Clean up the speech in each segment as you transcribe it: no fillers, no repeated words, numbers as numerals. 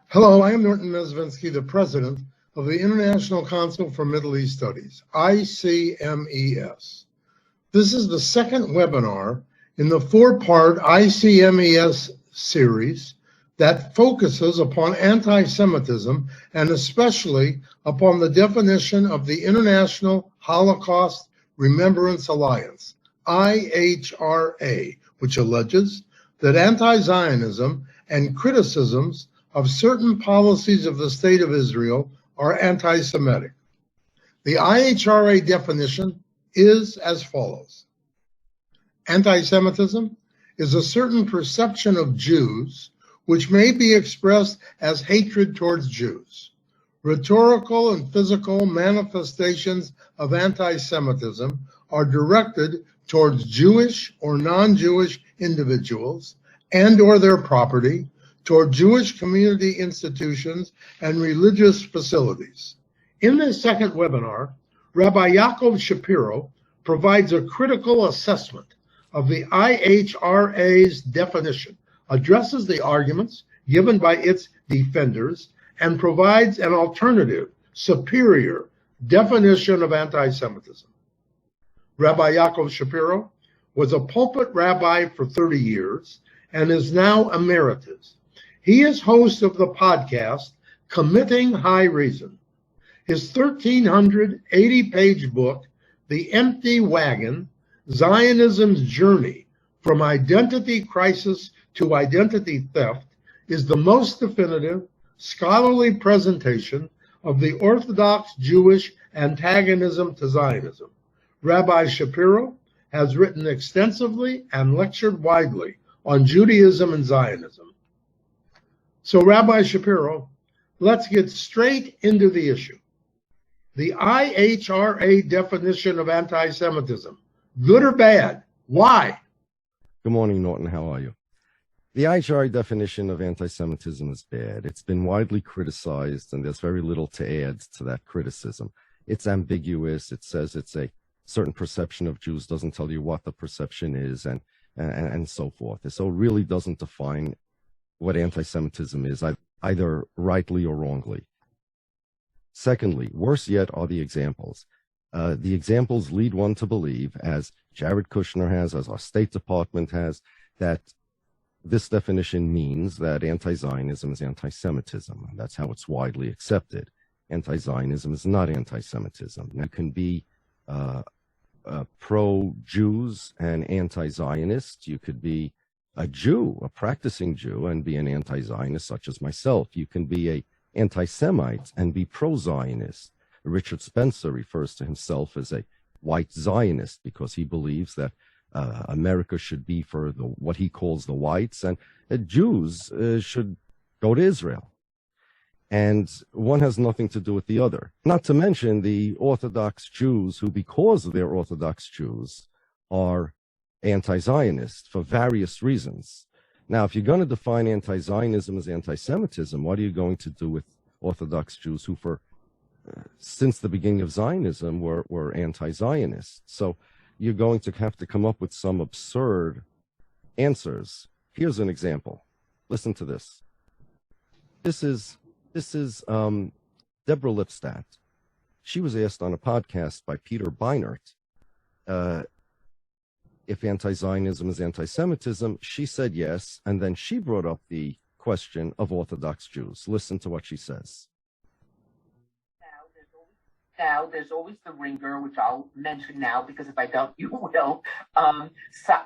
Hello, I am Norton Nesvinsky, the president of the International Council for Middle East Studies, ICMES. This is the second webinar in the four-part ICMES series that focuses upon anti-Semitism and especially upon the definition of the International Holocaust Remembrance Alliance, IHRA, which alleges that anti-Zionism and criticisms of certain policies of the State of Israel are anti-Semitic. The IHRA definition is as follows. Anti-Semitism is a certain perception of Jews which may be expressed as hatred towards Jews. Rhetorical and physical manifestations of anti-Semitism are directed towards Jewish or non-Jewish individuals and or their property, toward Jewish community institutions and religious facilities. In this second webinar, Rabbi Yaakov Shapiro provides a critical assessment of the IHRA's definition, addresses the arguments given by its defenders, and provides an alternative, superior definition of anti-Semitism. Rabbi Yaakov Shapiro was a pulpit rabbi for 30 years and is now emeritus. He is host of the podcast, Committing High Reason. His 1,380-page book, The Empty Wagon, Zionism's Journey from Identity Crisis to Identity Theft, is the most definitive, scholarly presentation of the Orthodox Jewish antagonism to Zionism. Rabbi Shapiro has written extensively and lectured widely on Judaism and Zionism. So, Rabbi Shapiro, let's get straight into the issue. The IHRA definition of anti-Semitism, good or bad? Why? Good morning, Norton. How are you? The IHRA definition of anti-Semitism is bad. It's been widely criticized, and there's very little to add to that criticism. It's ambiguous. It says it's a certain perception of Jews, doesn't tell you what the perception is, and so forth. So it really doesn't define what anti-Semitism is, either rightly or wrongly. Secondly, worse yet are the examples. The examples lead one to believe, as Jared Kushner has, as our State Department has, that this definition means that anti-Zionism is anti-Semitism. That's how it's widely accepted. Anti-Zionism is not anti-Semitism. You can be pro-Jews and anti-Zionist. You could be a Jew, a practicing Jew, and be an anti-Zionist, such as myself. You can be an anti-Semite and be pro-Zionist. Richard Spencer refers to himself as a white Zionist because he believes that America should be for what he calls the whites, and Jews should go to Israel. And one has nothing to do with the other. Not to mention the Orthodox Jews who, because they're Orthodox Jews, are anti-Zionist for various reasons. Now, if you're going to define anti-Zionism as anti-Semitism, what are you going to do with Orthodox Jews who, since the beginning of Zionism, were anti-Zionist? So you're going to have to come up with some absurd answers. Here's an example. Listen to this. This is Deborah Lipstadt. She was asked on a podcast by Peter Beinart if anti-Zionism is anti-Semitism. She said yes, and then she brought up the question of Orthodox Jews. Listen to what she says. Now, there's always the ringer, which I'll mention now, because if I don't, you will.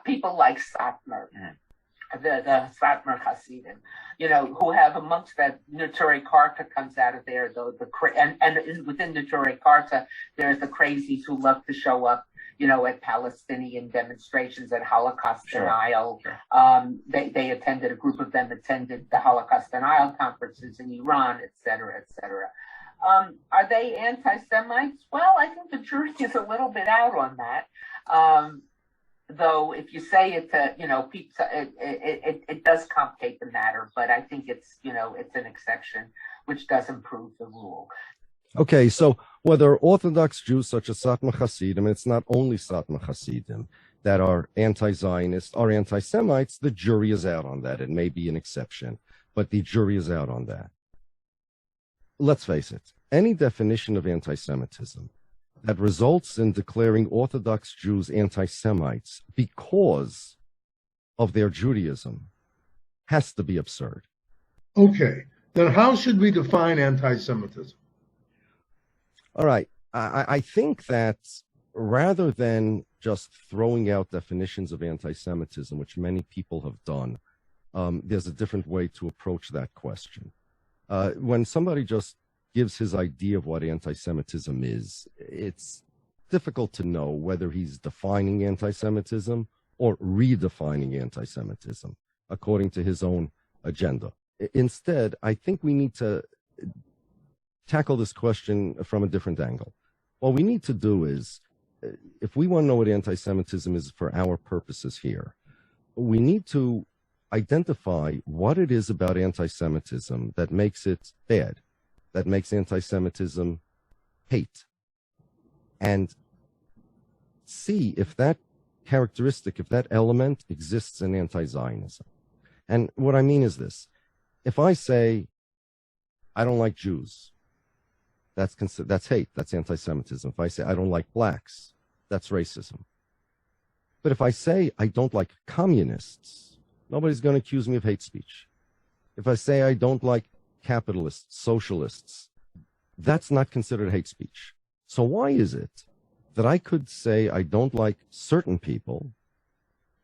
People like Satmar, the Satmar Hasidim, who have amongst that Neturei Karta comes out of there, and within Neturei Karta, there's the crazies who love to show up, at Palestinian demonstrations, at Holocaust denial. They attended, a group of them attended the Holocaust denial conferences in Iran, et cetera, et cetera. Are they anti-Semites? Well, I think the jury is a little bit out on that. Though, if you say it to, it does complicate the matter. But I think it's an exception, which doesn't prove the rule. Okay, so whether Orthodox Jews such as Satmar Hasidim, and it's not only Satmar Hasidim that are anti-Zionist or anti-Semites, the jury is out on that. It may be an exception, but the jury is out on that. let's face it, any definition of anti-Semitism that results in declaring Orthodox Jews anti-Semites because of their Judaism has to be absurd. Okay, then how should we define anti-Semitism? All right, I think that rather than just throwing out definitions of anti-Semitism, which many people have done, there's a different way to approach that question. When somebody just gives his idea of what anti-Semitism is, it's difficult to know whether he's defining anti-Semitism or redefining anti-Semitism according to his own agenda. Instead, I think we need to tackle this question from a different angle. What we need to do is, if we want to know what anti-Semitism is for our purposes here, we need to identify what it is about anti-Semitism that makes it bad, that makes anti-Semitism hate, and see if that characteristic, if that element exists in anti-Zionism. And what I mean is this: if I say I don't like Jews, that's hate, that's anti-Semitism. If I say I don't like blacks, that's racism. But if I say I don't like communists, nobody's going to accuse me of hate speech. If I say I don't like capitalists, socialists, that's not considered hate speech. So why is it that I could say I don't like certain people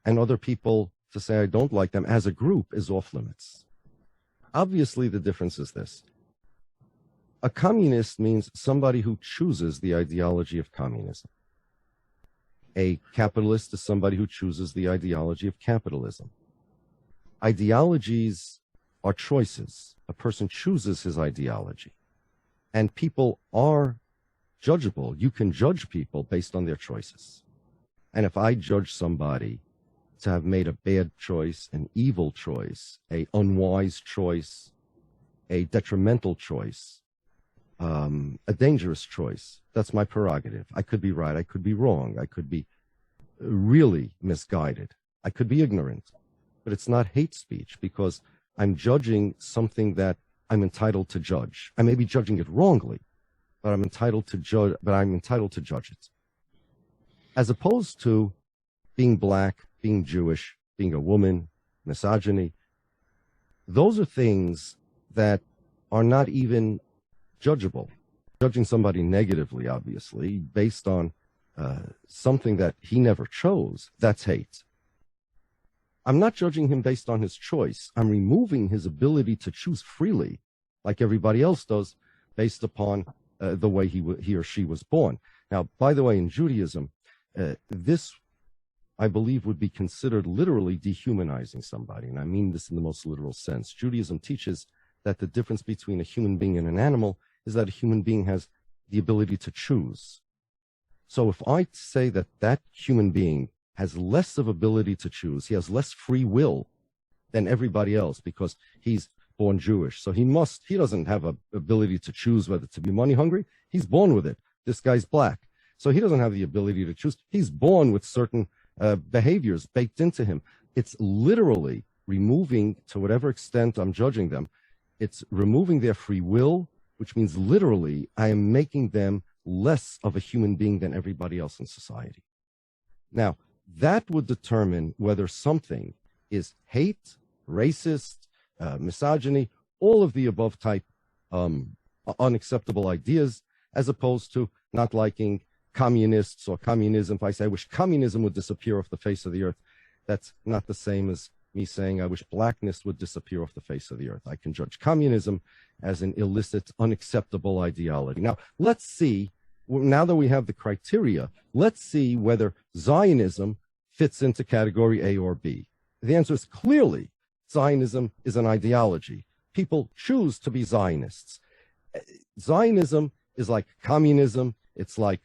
and other people to say I don't like them as a group is off limits? Obviously, the difference is this. A communist means somebody who chooses the ideology of communism. A capitalist is somebody who chooses the ideology of capitalism. Ideologies are choices. A person chooses his ideology. And people are judgeable. You can judge people based on their choices. And if I judge somebody to have made a bad choice, an evil choice, an unwise choice, a detrimental choice, a dangerous choice, that's my prerogative. I could be right, I could be wrong, I could be really misguided, I could be ignorant, but it's not hate speech because I'm judging something that I'm entitled to judge. I may be judging it wrongly, but I'm entitled to judge it. As opposed to being black, being Jewish, being a woman, misogyny, those are things that are not even judgeable. Judging somebody negatively, obviously, based on something that he never chose, that's hate. I'm not judging him based on his choice. I'm removing his ability to choose freely, like everybody else does, based upon the way he or she was born. Now, by the way, in Judaism, this, I believe, would be considered literally dehumanizing somebody, and I mean this in the most literal sense. Judaism teaches that the difference between a human being and an animal is that a human being has the ability to choose. So if I say that that human being has less of ability to choose, he has less free will than everybody else because he's born Jewish. So he doesn't have an ability to choose whether to be money hungry. He's born with it. This guy's black. So he doesn't have the ability to choose. He's born with certain behaviors baked into him. It's literally removing, to whatever extent I'm judging them, it's removing their free will, which means literally I am making them less of a human being than everybody else in society. Now, that would determine whether something is hate, racist, misogyny, all of the above type unacceptable ideas, as opposed to not liking communists or communism. If I say I wish communism would disappear off the face of the earth, that's not the same as me saying I wish blackness would disappear off the face of the earth. I can judge communism as an illicit, unacceptable ideology. Now, let's see, now that we have the criteria, let's see whether Zionism fits into category A or B. The answer is clearly Zionism is an ideology. People choose to be Zionists. Zionism is like communism. It's like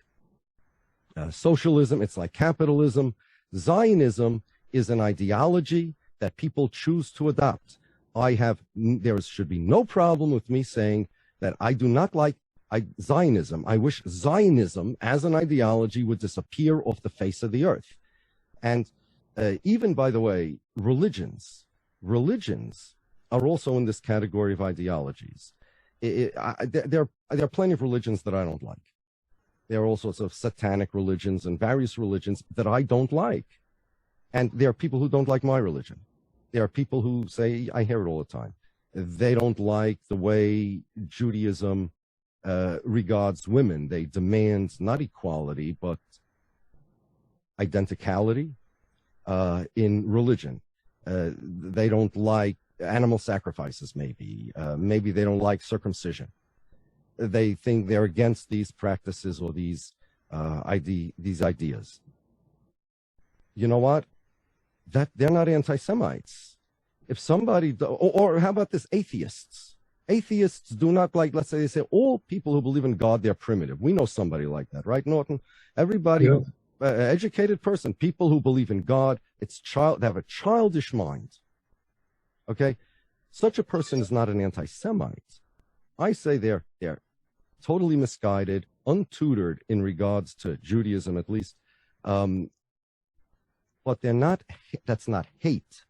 socialism. It's like capitalism. Zionism is an ideology that people choose to adopt. There should be no problem with me saying that I do not like Zionism. I wish Zionism as an ideology would disappear off the face of the earth. And even, by the way, religions are also in this category of ideologies. There are plenty of religions that I don't like. There are all sorts of satanic religions and various religions that I don't like. And there are people who don't like my religion. There are people who say, I hear it all the time, they don't like the way Judaism regards women. They demand not equality, but identicality in religion. They don't like animal sacrifices, maybe. Maybe they don't like circumcision. They think they're against these practices or these ideas. You know what? That they're not anti-Semites. If somebody, or how about this, atheists? Atheists do not like, let's say they say, all people who believe in God, they're primitive. We know somebody like that, right, Norton? Everybody, yeah. Educated person, people who believe in God, they have a childish mind. Okay? Such a person is not an anti-Semite. I say they're totally misguided, untutored in regards to Judaism, at least. But they're not, that's not hate.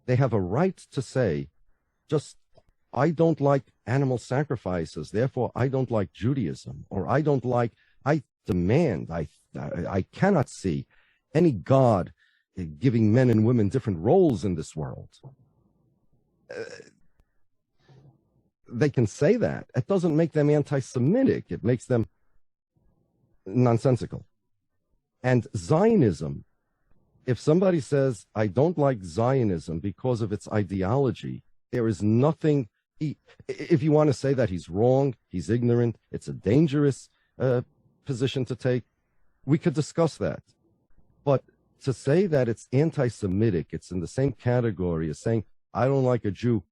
They have a right to say, just, I don't like animal sacrifices, therefore I don't like Judaism, or I demand, I cannot see any God giving men and women different roles in this world. They can say that. It doesn't make them anti-Semitic. It makes them nonsensical. And Zionism, if somebody says, I don't like Zionism because of its ideology, there is nothing, if you want to say that he's wrong, he's ignorant, it's a dangerous position to take, we could discuss that. But to say that it's anti-Semitic, it's in the same category as saying, I don't like a Jew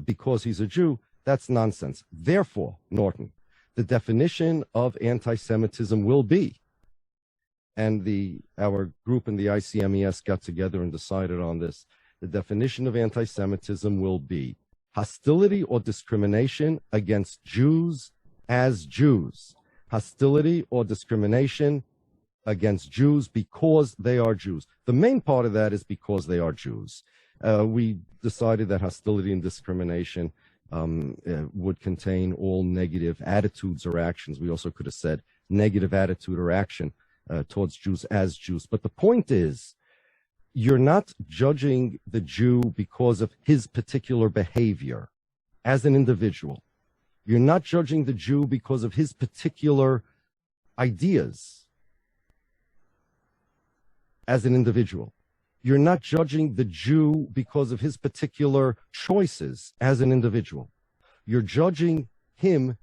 because he's a Jew, that's nonsense. Therefore, Norton, the definition of anti-Semitism will be, and our group in the ICMES got together and decided on this, the definition of anti-Semitism will be hostility or discrimination against Jews as Jews. Hostility or discrimination against Jews because they are Jews. The main part of that is because they are Jews. We decided that hostility and discrimination would contain all negative attitudes or actions. We also could have said negative attitude or action towards Jews as Jews. But the point is, you're not judging the Jew because of his particular behavior as an individual. You're not judging the Jew because of his particular ideas as an individual. You're not judging the Jew because of his particular choices as an individual. You're judging him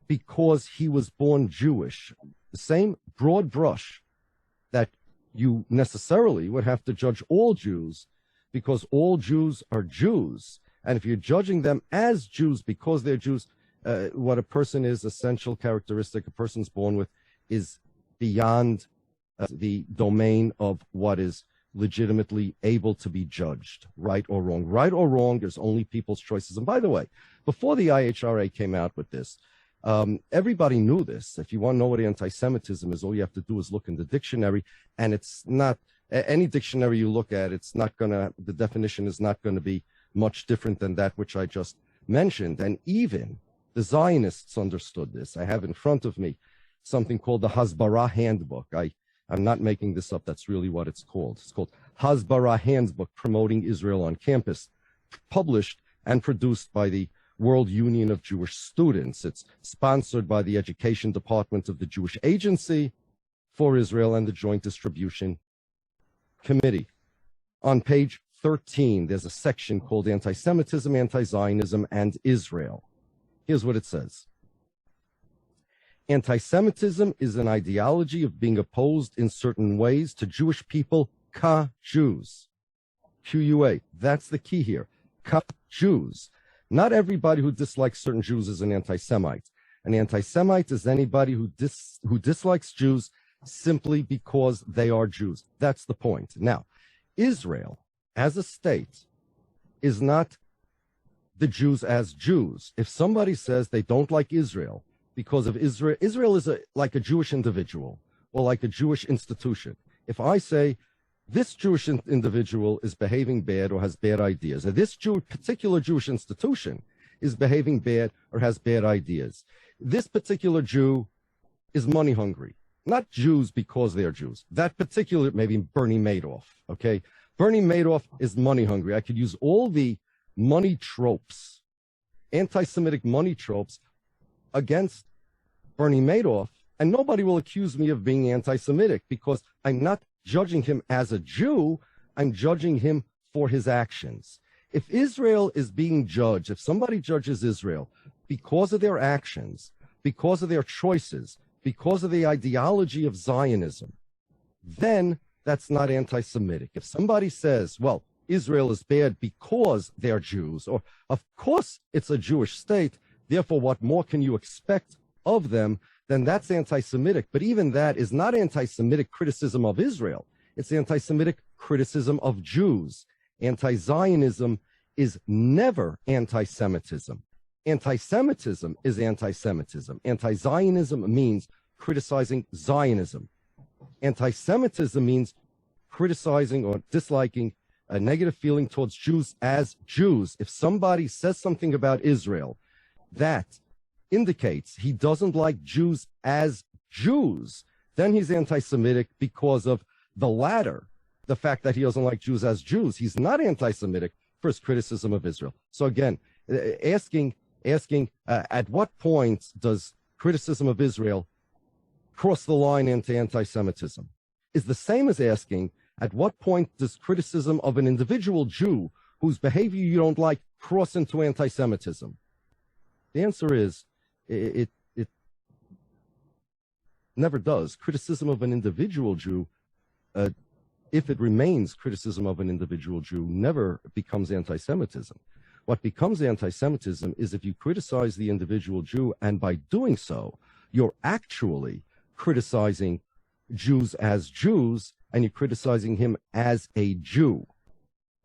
because he was born Jewish. The same broad brush that you necessarily would have to judge all Jews because all Jews are Jews. And if you're judging them as Jews because they're Jews, what a person is, essential characteristic a person's born with, is beyond the domain of what is legitimately able to be judged, right or wrong. Right or wrong, there's only people's choices. And by the way, before the IHRA came out with this, everybody knew this. If you want to know what anti-Semitism is, all you have to do is look in the dictionary, and it's not, any dictionary you look at, it's not going to, the definition is not going to be much different than that which I just mentioned. And even the Zionists understood this. I have in front of me something called the Hasbara Handbook. I'm not making this up. That's really what it's called. It's called Hasbara Handbook, Promoting Israel on Campus, published and produced by the World Union of Jewish Students. It's sponsored by the Education Department of the Jewish Agency for Israel and the Joint Distribution Committee. On page 13, there's a section called Anti-Semitism, Anti-Zionism, and Israel. Here's what it says. Anti-Semitism is an ideology of being opposed in certain ways to Jewish people, Jews. Q-U-A. That's the key here. Jews. Not everybody who dislikes certain Jews is an anti-Semite. An anti-Semite is anybody who dislikes Jews simply because they are Jews. That's the point. Now, Israel, as a state, is not the Jews as Jews. If somebody says they don't like Israel because of Israel, Israel is like a Jewish individual or like a Jewish institution. If I say this Jewish individual is behaving bad or has bad ideas, or this particular Jewish institution is behaving bad or has bad ideas. This particular Jew is money hungry. Not Jews because they're Jews. That particular, maybe Bernie Madoff, okay? Bernie Madoff is money hungry. I could use all the money tropes, anti-Semitic money tropes against Bernie Madoff, and nobody will accuse me of being anti-Semitic because I'm not judging him as a Jew, I'm judging him for his actions. If Israel is being judged, if somebody judges Israel because of their actions, because of their choices, because of the ideology of Zionism, then that's not anti-Semitic. If somebody says, well, Israel is bad because they're Jews, or of course it's a Jewish state, therefore what more can you expect of them, then that's anti-Semitic. But even that is not anti-Semitic criticism of Israel. It's anti-Semitic criticism of Jews. Anti-Zionism is never anti-Semitism. Anti-Semitism is anti-Semitism. Anti-Zionism means criticizing Zionism. Anti-Semitism means criticizing or disliking a negative feeling towards Jews as Jews. If somebody says something about Israel that indicates he doesn't like Jews as Jews, then he's anti-Semitic because of the latter, the fact that he doesn't like Jews as Jews. He's not anti-Semitic for his criticism of Israel. So again, asking at what point does criticism of Israel cross the line into anti-Semitism is the same as asking at what point does criticism of an individual Jew whose behavior you don't like cross into anti-Semitism. The answer is it never does. Criticism of an individual Jew, if it remains criticism of an individual Jew, never becomes anti-Semitism. What becomes anti-Semitism is if you criticize the individual Jew, and by doing so, you're actually criticizing Jews as Jews, and you're criticizing him as a Jew.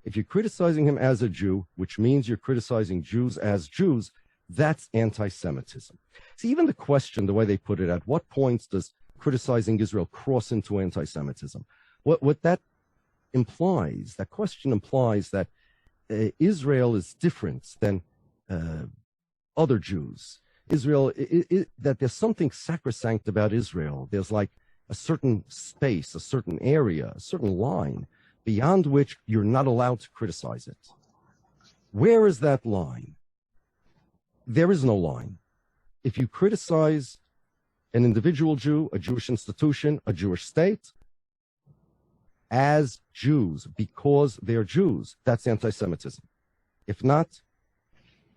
If you're criticizing him as a Jew, which means you're criticizing Jews as Jews, that's anti-Semitism. See, even the question, the way they put it, at what points does criticizing Israel cross into anti-Semitism? What that implies, that question implies that Israel is different than other Jews. Israel, that there's something sacrosanct about Israel. There's like a certain space, a certain area, a certain line beyond which you're not allowed to criticize it. Where is that line? There is no line. If you criticize an individual Jew, a Jewish institution, a Jewish state, as Jews, because they're Jews, that's anti-Semitism. If not,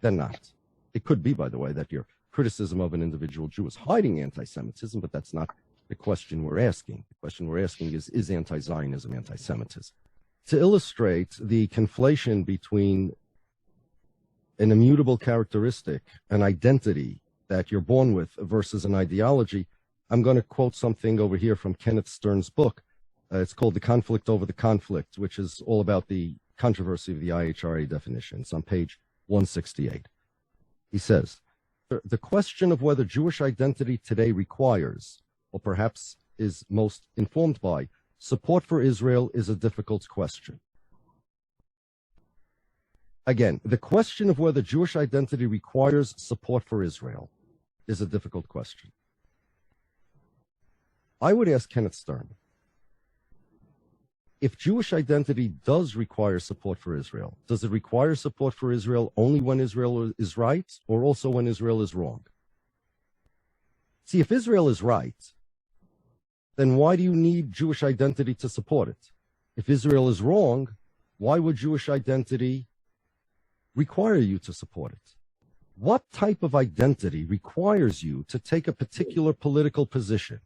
then not. It could be, by the way, that your criticism of an individual Jew is hiding anti-Semitism, but that's not the question we're asking. The question we're asking is anti-Zionism anti-Semitism? To illustrate the conflation between an immutable characteristic, an identity that you're born with versus an ideology, I'm going to quote something over here from Kenneth Stern's book. It's called The Conflict Over the Conflict, which is all about the controversy of the IHRA definition. It's on page 168. He says, the question of whether Jewish identity today requires, or perhaps is most informed by, support for Israel is a difficult question. Again, the question of whether Jewish identity requires support for Israel is a difficult question. I would ask Kenneth Stern, if Jewish identity does require support for Israel, does it require support for Israel only when Israel is right, or also when Israel is wrong? See, if Israel is right, then why do you need Jewish identity to support it? If Israel is wrong, why would Jewish identity require you to support it? What type of identity requires you to take a particular political position?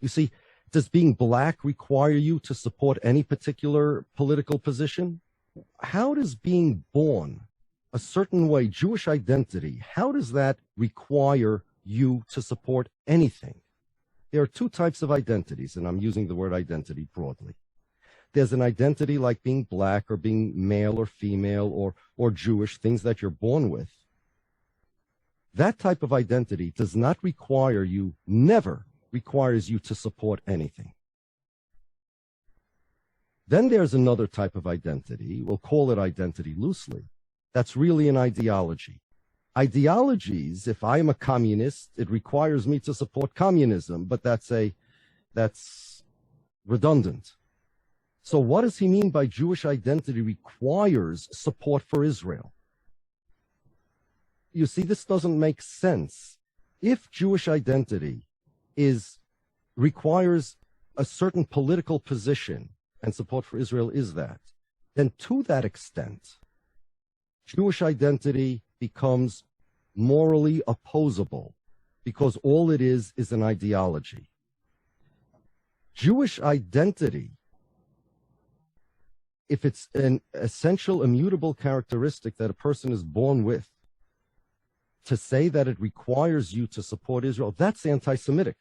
You see, does being black require you to support any particular political position? How does being born a certain way, Jewish identity, how does that require you to support anything? There are two types of identities, and I'm using the word identity broadly. There's an identity like being black or being male or female or Jewish, things that you're born with. That type of identity does not require you, never requires you to support anything. Then there's another type of identity, we'll call it identity loosely, that's really an ideology. Ideologies, if I am a communist, it requires me to support communism, but that's redundant. So what does he mean by Jewish identity requires support for Israel? You see, this doesn't make sense. If Jewish identity requires a certain political position, and support for Israel is that, then to that extent, Jewish identity becomes morally opposable, because all it is an ideology. Jewish identity, if it's an essential, immutable characteristic that a person is born with, to say that it requires you to support Israel, that's anti-Semitic.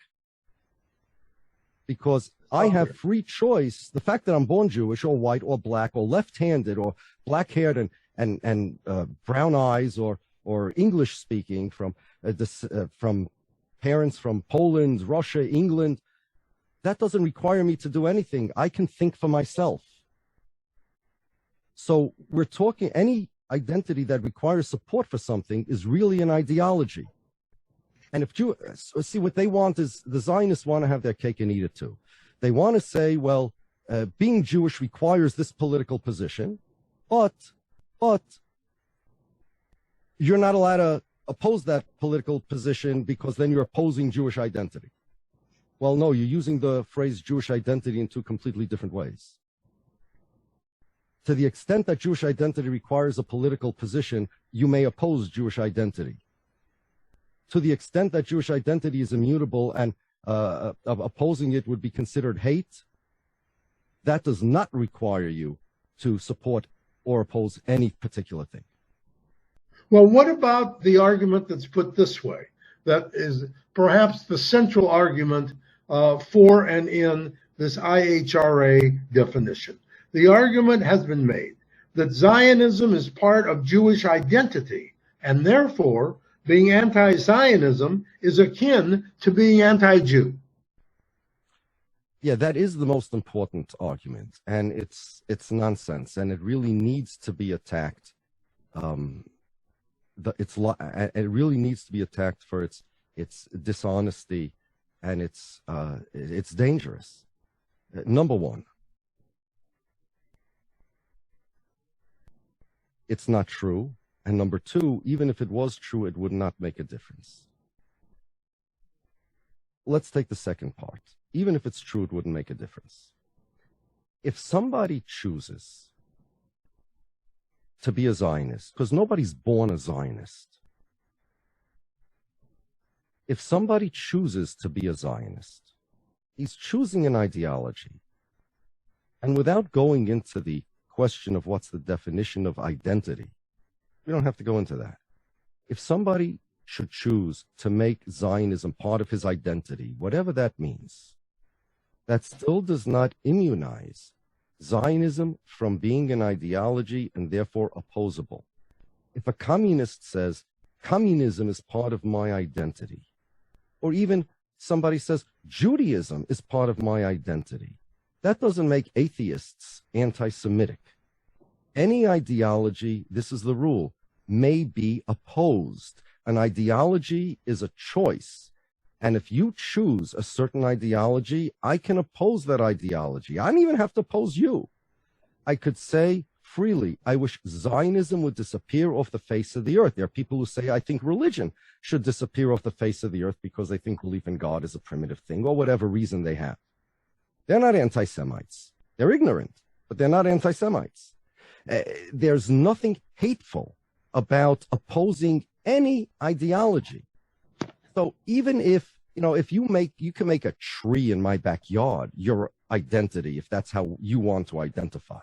Because I have free choice. The fact that I'm born Jewish or white or black or left-handed or black-haired and brown eyes or English speaking from parents from Poland, Russia, England, that doesn't require me to do anything. I can think for myself. So we're talking, any identity that requires support for something is really an ideology. And if see, what they want is, the Zionists want to have their cake and eat it too. They want to say, well, being Jewish requires this political position, but you're not allowed to oppose that political position because then you're opposing Jewish identity. Well, no, you're using the phrase Jewish identity in two completely different ways. To the extent that Jewish identity requires a political position, you may oppose Jewish identity. To the extent that Jewish identity is immutable and opposing it would be considered hate, that does not require you to support or oppose any particular thing. Well, what about the argument that's put this way, that is perhaps the central argument for and in this IHRA definition? The argument has been made that Zionism is part of Jewish identity, and therefore being anti-Zionism is akin to being anti-Jew. Yeah, that is the most important argument, and it's nonsense, and it really needs to be attacked. It really needs to be attacked for its dishonesty, and it's dangerous. Number one, it's not true. And number two, even if it was true, it would not make a difference. Let's take the second part. Even if it's true, it wouldn't make a difference. If somebody chooses to be a Zionist, because nobody's born a Zionist. If somebody chooses to be a Zionist, he's choosing an ideology. And without going into the question of what's the definition of identity, we don't have to go into that. If somebody should choose to make Zionism part of his identity, whatever that means, that still does not immunize Zionism from being an ideology and therefore opposable. If a communist says, communism is part of my identity, or even somebody says, Judaism is part of my identity, that doesn't make atheists anti-Semitic. Any ideology, this is the rule, may be opposed. An ideology is a choice. And if you choose a certain ideology, I can oppose that ideology. I don't even have to oppose you. I could say freely, I wish Zionism would disappear off the face of the earth. There are people who say, I think religion should disappear off the face of the earth because they think belief in God is a primitive thing, or whatever reason they have. They're not anti-Semites. They're ignorant, but they're not anti-Semites. There's nothing hateful about opposing any ideology. So even if, if you can make a tree in my backyard your identity, if that's how you want to identify.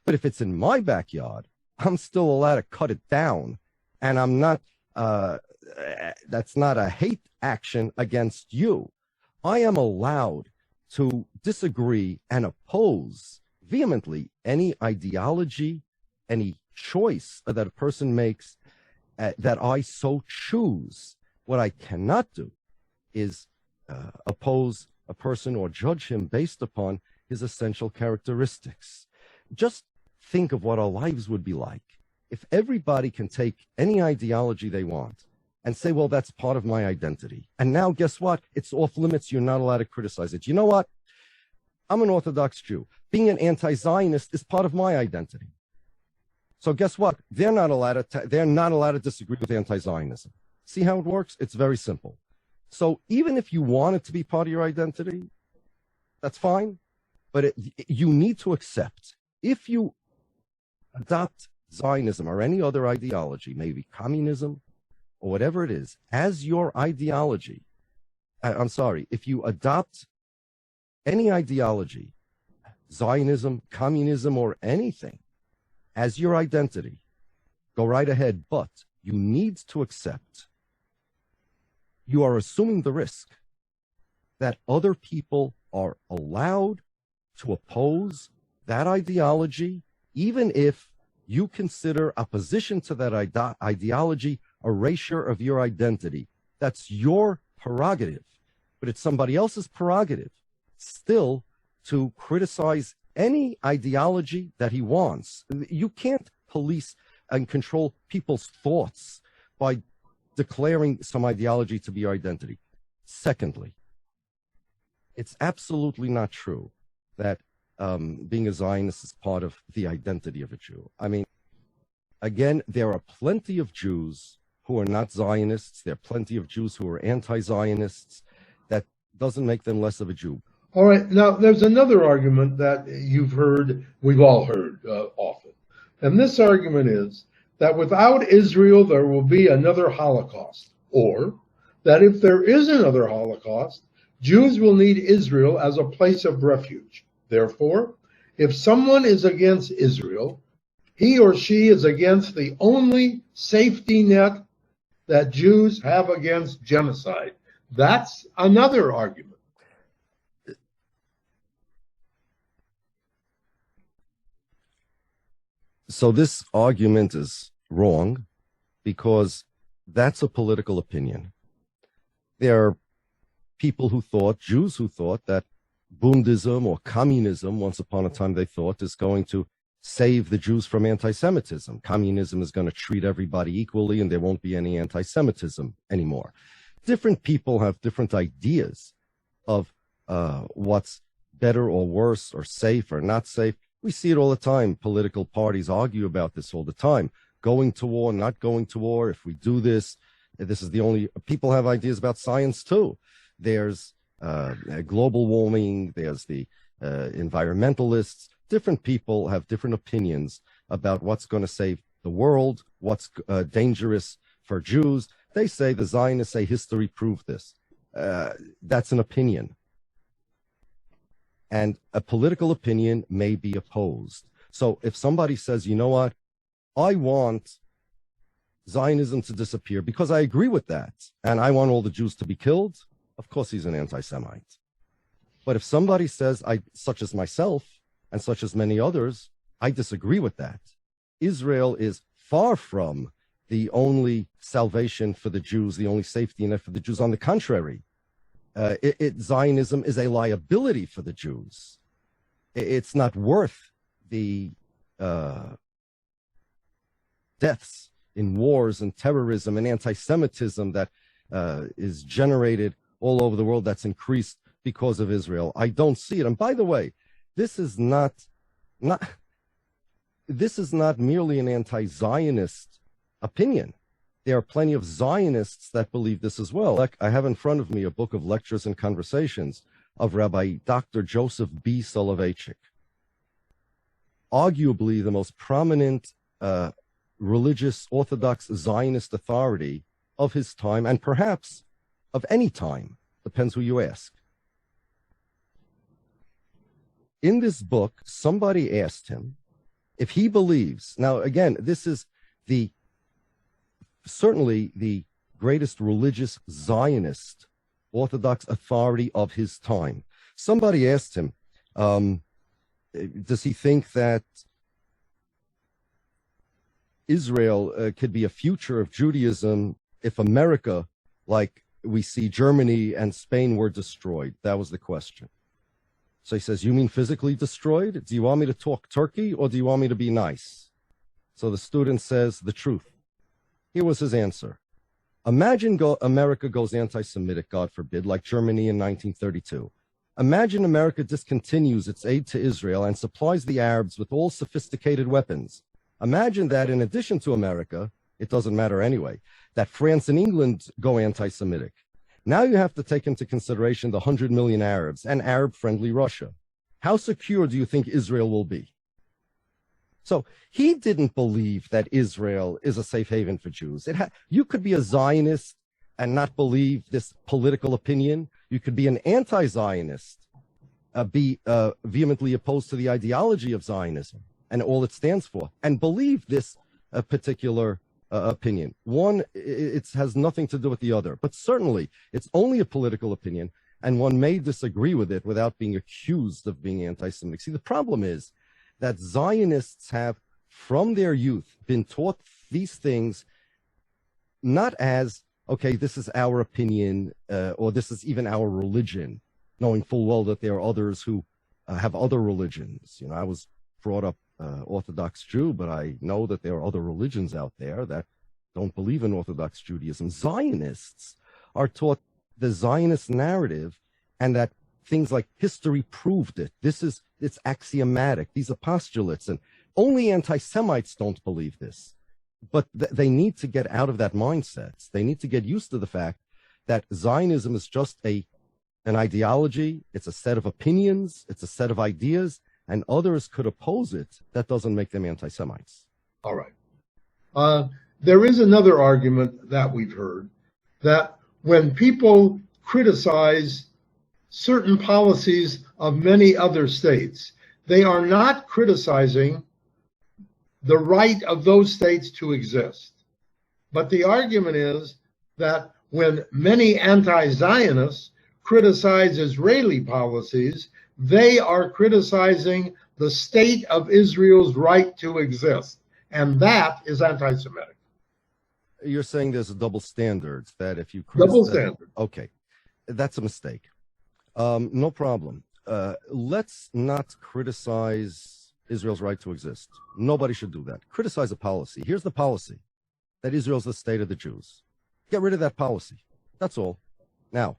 But if it's in my backyard, I'm still allowed to cut it down, and I'm not, that's not a hate action against you. I am allowed to disagree and oppose vehemently any ideology, any choice that a person makes that I so choose. What I cannot do is oppose a person or judge him based upon his essential characteristics. Just think of what our lives would be like if everybody can take any ideology they want and say, well, that's part of my identity, and now guess what? It's off limits. You're not allowed to criticize it. You know what? I'm an Orthodox Jew. Being an anti-Zionist is part of my identity. So guess what? They're not allowed to disagree with anti-Zionism. See how it works? It's very simple. So even if you want it to be part of your identity, that's fine. But you need to accept, if you adopt Zionism or any other ideology, maybe communism or whatever it is, as your ideology, if you adopt any ideology, Zionism, communism, or anything, as your identity, go right ahead, but you need to accept you are assuming the risk that other people are allowed to oppose that ideology, even if you consider opposition to that ideology erasure of your identity. That's your prerogative, but it's somebody else's prerogative still to criticize any ideology that he wants. You can't police and control people's thoughts by declaring some ideology to be your identity. Secondly, it's absolutely not true that being a Zionist is part of the identity of a Jew. I mean, again, there are plenty of Jews who are not Zionists. There are plenty of Jews who are anti-Zionists. That doesn't make them less of a Jew. All right. Now, there's another argument that you've heard, we've all heard often. And this argument is that without Israel, there will be another Holocaust, or that if there is another Holocaust, Jews will need Israel as a place of refuge. Therefore, if someone is against Israel, he or she is against the only safety net that Jews have against genocide. That's another argument. So this argument is wrong because that's a political opinion. There are people who thought, Jews who thought, that Bundism or communism, once upon a time they thought, is going to save the Jews from anti-Semitism. Communism is going to treat everybody equally and there won't be any anti-Semitism anymore. Different people have different ideas of what's better or worse or safe or not safe. We see it all the time. Political parties argue about this all the time. Going to war, not going to war. If we do this, this is the only... People have ideas about science too. There's global warming. There's the environmentalists. Different people have different opinions about what's going to save the world, what's dangerous for Jews. They say, the Zionists say, history proved this. That's an opinion. And a political opinion may be opposed. So if somebody says, you know what, I want Zionism to disappear because I agree with that, and I want all the Jews to be killed, of course he's an anti-Semite. But if somebody says, such as myself, and such as many others, I disagree with that. Israel is far from the only salvation for the Jews, the only safety net for the Jews. On the contrary, Zionism is a liability for the Jews. It's not worth the deaths in wars and terrorism and anti-Semitism that is generated all over the world, that's increased because of Israel. I don't see it. And by the way, this is not merely an anti-Zionist opinion. There are plenty of Zionists that believe this as well. Like, I have in front of me a book of lectures and conversations of Rabbi Dr. Joseph B. Soloveitchik, arguably the most prominent religious Orthodox Zionist authority of his time, and perhaps of any time, depends who you ask. In this book, somebody asked him if he believes, now again, this is certainly the greatest religious Zionist Orthodox authority of his time. Somebody asked him, does he think that Israel could be a future of Judaism if America, like we see Germany and Spain, were destroyed? That was the question. So he says, you mean physically destroyed? Do you want me to talk Turkey or do you want me to be nice? So the student says the truth. Here was his answer. Imagine America goes anti-Semitic, God forbid, like Germany in 1932. Imagine America discontinues its aid to Israel and supplies the Arabs with all sophisticated weapons. Imagine that in addition to America, it doesn't matter anyway, that France and England go anti-Semitic. Now you have to take into consideration the 100 million Arabs and Arab-friendly Russia. How secure do you think Israel will be? So he didn't believe that Israel is a safe haven for Jews. You could be a Zionist and not believe this political opinion. You could be an anti-Zionist, be vehemently opposed to the ideology of Zionism and all it stands for, and believe this particular opinion. One, it has nothing to do with the other, but certainly it's only a political opinion, and one may disagree with it without being accused of being anti-Semitic. See, the problem is that Zionists have, from their youth, been taught these things not as, okay, this is our opinion, or this is even our religion, knowing full well that there are others who have other religions. You know, I was brought up Orthodox Jew, but I know that there are other religions out there that don't believe in Orthodox Judaism. Zionists are taught the Zionist narrative, and that things like history proved it. It's axiomatic. These are postulates, and only anti-Semites don't believe this. But they need to get out of that mindset. They need to get used to the fact that Zionism is just an ideology. It's a set of opinions. It's a set of ideas, and others could oppose it. That doesn't make them anti-Semites. All right. There is another argument that we've heard, that when people criticize certain policies of many other states, they are not criticizing the right of those states to exist. But the argument is that when many anti-Zionists criticize Israeli policies, they are criticizing the state of Israel's right to exist. And that is anti-Semitic. You're saying there's a double standard, that if you double standard. Okay, that's a mistake. No problem. Let's not criticize Israel's right to exist. Nobody should do that. Criticize a policy. Here's the policy, that Israel's the state of the Jews. Get rid of that policy. That's all. Now,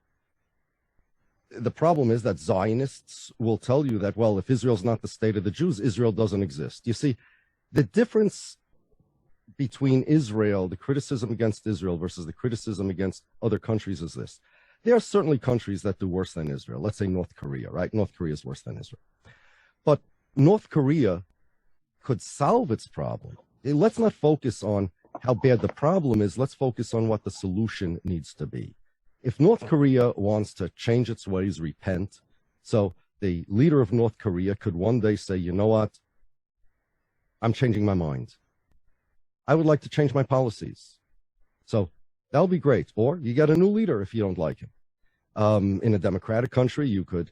the problem is that Zionists will tell you that, well, if Israel's not the state of the Jews, Israel doesn't exist. You see, the difference between Israel, the criticism against Israel versus the criticism against other countries is this. There are certainly countries that do worse than Israel. Let's say North Korea, right? North Korea is worse than Israel. But North Korea could solve its problem. Let's not focus on how bad the problem is. Let's focus on what the solution needs to be. If North Korea wants to change its ways, repent, so the leader of North Korea could one day say, you know what? I'm changing my mind. I would like to change my policies. So that'll be great. Or you get a new leader if you don't like him. In a democratic country, you could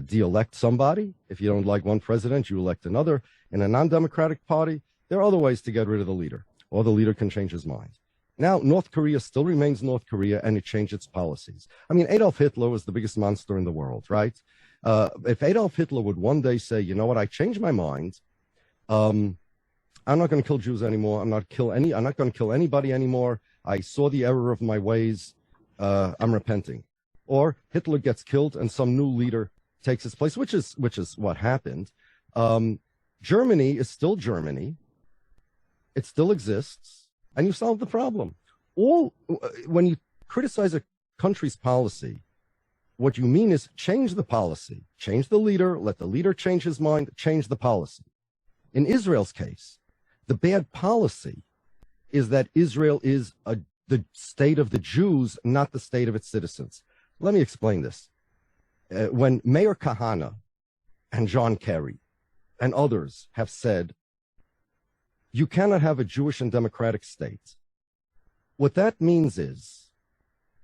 de-elect somebody. If you don't like one president, you elect another. In a non-democratic party, there are other ways to get rid of the leader, or the leader can change his mind. Now, North Korea still remains North Korea, and it changed its policies. I mean, Adolf Hitler was the biggest monster in the world, right? If Adolf Hitler would one day say, you know what, I changed my mind, I'm not going to kill Jews anymore. I'm not going to kill anybody anymore. I saw the error of my ways. I'm repenting. Or Hitler gets killed and some new leader takes his place, which is what happened. Germany is still Germany. It still exists, and you solve the problem. When you criticize a country's policy, what you mean is change the policy, change the leader, let the leader change his mind, change the policy. In Israel's case, the bad policy is that Israel is the state of the Jews, not the state of its citizens. Let me explain this. When Mayor Kahana and John Kerry and others have said, you cannot have a Jewish and democratic state, what that means is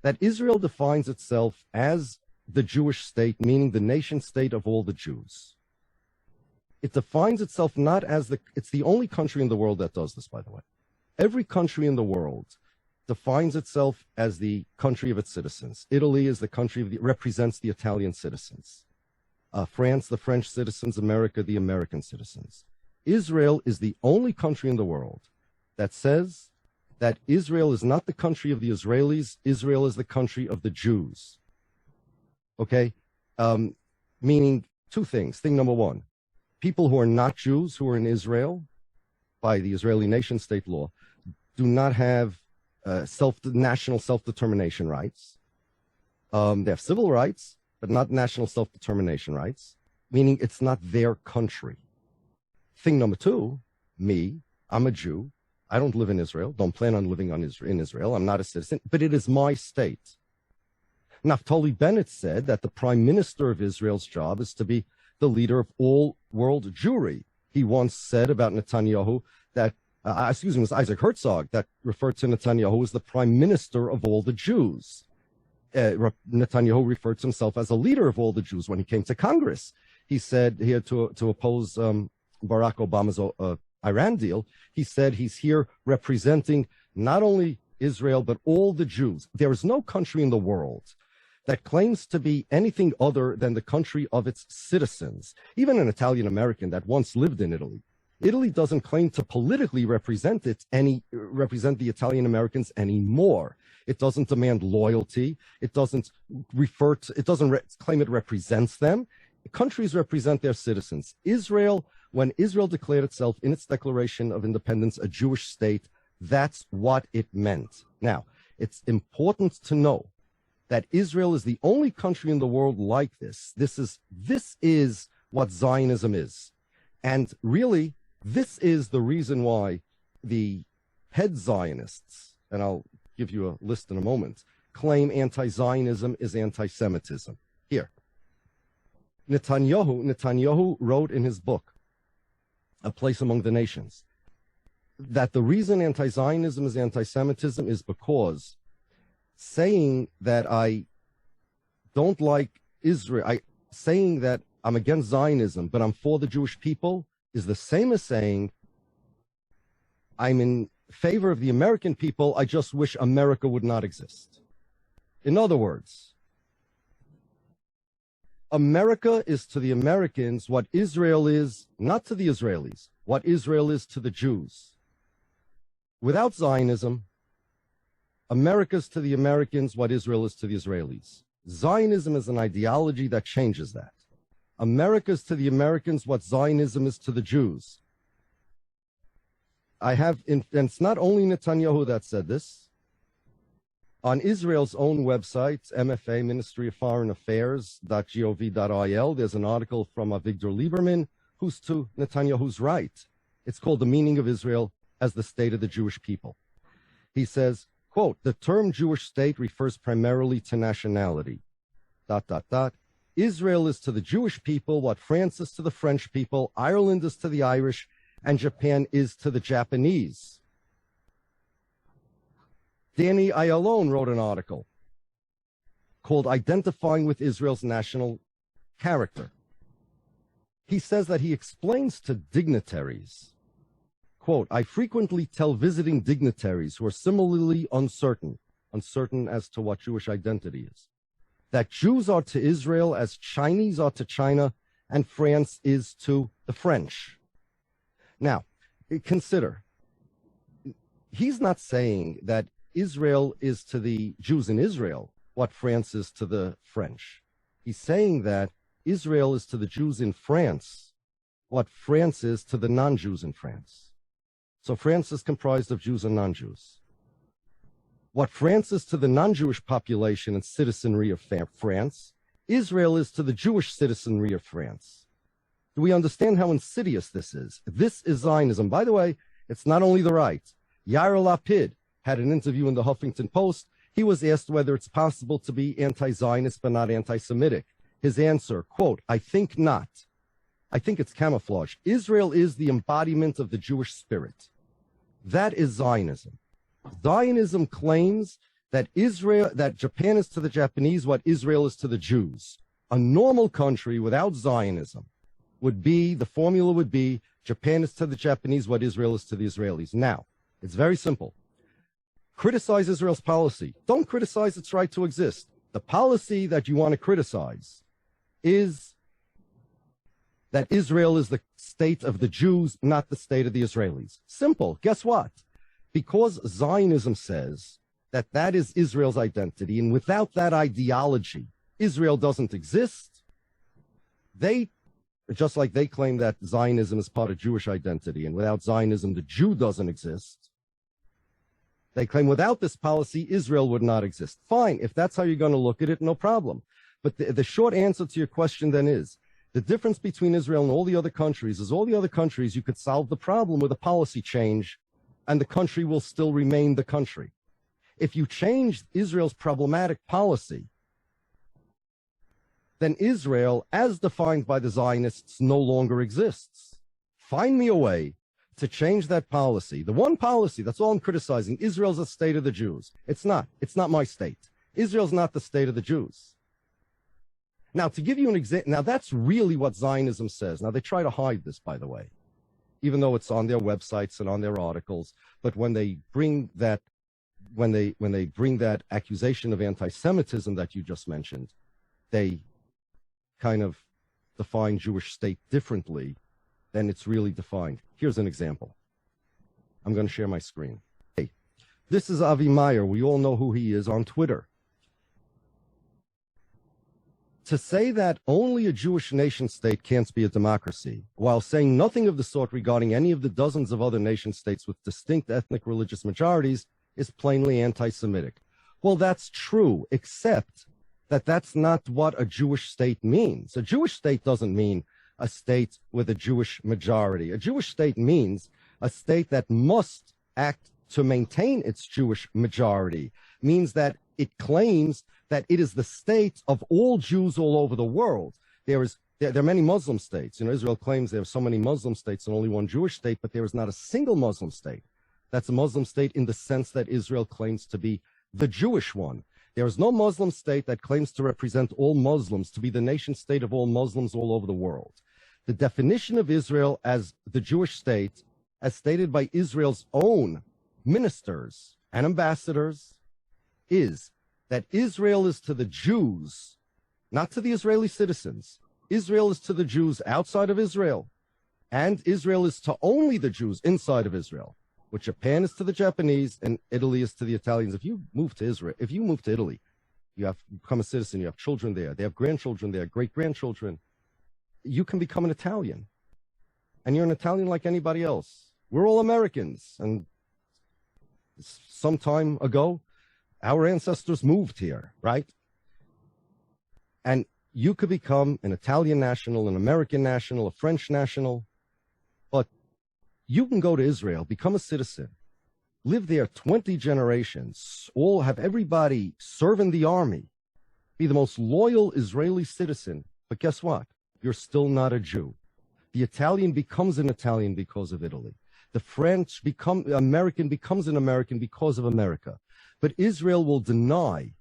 that Israel defines itself as the Jewish state, meaning the nation state of all the Jews. It defines itself not as it's the only country in the world that does this, by the way. Every country in the world defines itself as the country of its citizens. Italy is the country represents the Italian citizens. France, the French citizens. America, the American citizens. Israel is the only country in the world that says that Israel is not the country of the Israelis, Israel is the country of the Jews. Okay? Meaning two things. Thing number one, people who are not Jews, who are in Israel, by the Israeli nation state law, do not have national self-determination rights. They have civil rights, but not national self-determination rights, meaning it's not their country. Thing number two, I'm a Jew. I don't live in Israel, don't plan on living in Israel. I'm not a citizen, but it is my state. Naftali Bennett said that the prime minister of Israel's job is to be the leader of all world Jewry. He once said about Netanyahu that, it was Isaac Herzog that referred to Netanyahu as the prime minister of all the Jews. Netanyahu referred to himself as a leader of all the Jews when he came to Congress. He said he had to oppose Barack Obama's Iran deal. He said he's here representing not only Israel, but all the Jews. There is no country in the world that claims to be anything other than the country of its citizens. Even an Italian American that once lived in Italy. Italy doesn't claim to politically represent the Italian Americans anymore. It doesn't demand loyalty. It doesn't claim it represents them. Countries represent their citizens. Israel, when Israel declared itself in its Declaration of Independence a Jewish state, that's what it meant. Now, it's important to know that Israel is the only country in the world like this. This is what Zionism is. And really, this is the reason why the head Zionists, and I'll give you a list in a moment, claim anti-Zionism is anti-Semitism. Here. Netanyahu wrote in his book, A Place Among the Nations, that the reason anti-Zionism is anti-Semitism is because saying that I don't like Israel, saying that I'm against Zionism, but I'm for the Jewish people, is the same as saying I'm in favor of the American people, I just wish America would not exist. In other words, America is to the Americans what Israel is, not to the Israelis, what Israel is to the Jews. Without Zionism, America's to the Americans what Israel is to the Israelis. Zionism is an ideology that changes that. America's to the Americans what Zionism is to the Jews. And it's not only Netanyahu that said this. On Israel's own website, MFA, Ministry of Foreign Affairs.gov.il, there's an article from Avigdor Lieberman, who's to Netanyahu's right. It's called The Meaning of Israel as the State of the Jewish People. He says, quote, the term Jewish state refers primarily to nationality. ... Israel is to the Jewish people what France is to the French people, Ireland is to the Irish, and Japan is to the Japanese. Danny Ayalon wrote an article called Identifying with Israel's National Character. He says that he explains to dignitaries, quote, I frequently tell visiting dignitaries who are similarly uncertain as to what Jewish identity is, that Jews are to Israel as Chinese are to China and France is to the French. Now, consider, he's not saying that Israel is to the Jews in Israel what France is to the French. He's saying that Israel is to the Jews in France what France is to the non-Jews in France. So France is comprised of Jews and non-Jews. What France is to the non-Jewish population and citizenry of France, Israel is to the Jewish citizenry of France. Do we understand how insidious this is? This is Zionism. By the way, it's not only the right. Yair Lapid had an interview in the Huffington Post. He was asked whether it's possible to be anti-Zionist but not anti-Semitic. His answer, quote, I think not. I think it's camouflage. Israel is the embodiment of the Jewish spirit. That is Zionism. Zionism claims that Japan is to the Japanese what Israel is to the Jews. A normal country without Zionism the formula would be Japan is to the Japanese what Israel is to the Israelis. Now, it's very simple. Criticize Israel's policy. Don't criticize its right to exist. The policy that you want to criticize is that Israel is the state of the Jews, not the state of the Israelis. Simple. Guess what? Because Zionism says that that is Israel's identity, and without that ideology, Israel doesn't exist. They, just like they claim that Zionism is part of Jewish identity, and without Zionism, the Jew doesn't exist. They claim without this policy, Israel would not exist. Fine, if that's how you're going to look at it, no problem. But the short answer to your question then is, the difference between Israel and all the other countries is all the other countries, you could solve the problem with a policy change, and the country will still remain the country. If you change Israel's problematic policy, then Israel, as defined by the Zionists, no longer exists. Find me a way to change that policy. The one policy, that's all I'm criticizing. Israel's a state of the Jews. It's not. It's not my state. Israel's not the state of the Jews. Now, to give you an example, now that's really what Zionism says. Now, they try to hide this, by the way, even though it's on their websites and on their articles. But when they bring that, when they bring that accusation of anti-Semitism that you just mentioned, they kind of define Jewish state differently than it's really defined. Here's an example. I'm going to share my screen. Hey, this is Avi Meyer. We all know who he is on Twitter. To say that only a Jewish nation state can't be a democracy, while saying nothing of the sort regarding any of the dozens of other nation states with distinct ethnic religious majorities, is plainly anti-Semitic. Well, that's true, except that that's not what a Jewish state means. A Jewish state doesn't mean a state with a Jewish majority. A Jewish state means a state that must act to maintain its Jewish majority, means that it claims that it is the state of all Jews all over the world. There are many Muslim states. You know, Israel claims there are so many Muslim states and only one Jewish state, but there is not a single Muslim state that's a Muslim state in the sense that Israel claims to be the Jewish one. There is no Muslim state that claims to represent all Muslims, to be the nation state of all Muslims all over the world. The definition of Israel as the Jewish state, as stated by Israel's own ministers and ambassadors, is that Israel is to the Jews, not to the Israeli citizens. Israel is to the Jews outside of Israel, and Israel is to only the Jews inside of Israel. What Japan is to the Japanese, and Italy is to the Italians. If you move to Israel, if you move to Italy, you have become a citizen, you have children there, they have grandchildren there, great-grandchildren. You can become an Italian, and you're an Italian like anybody else. We're all Americans, and some time ago, our ancestors moved here, right? And you could become an Italian national, an American national, a French national, but you can go to Israel, become a citizen, live there 20 generations, all have everybody serve in the army, be the most loyal Israeli citizen, but guess what? You're still not a Jew. The Italian becomes an Italian because of Italy. The French American becomes an American because of America. But Israel will deny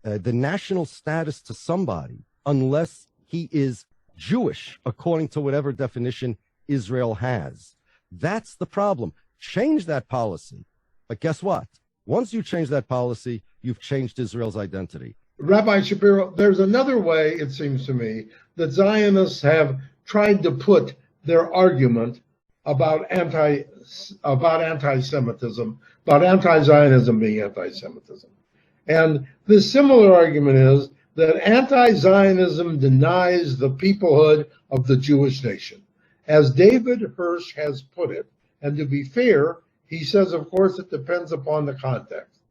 the national status to somebody unless he is Jewish, according to whatever definition Israel has. That's the problem. Change that policy. But guess what? Once you change that policy, you've changed Israel's identity. Rabbi Shapiro, there's another way, it seems to me, that Zionists have tried to put their argument about anti-Semitism, about anti-Zionism being anti-Semitism. And the similar argument is that anti-Zionism denies the peoplehood of the Jewish nation. As David Hirsch has put it, and to be fair, he says, of course, it depends upon the context.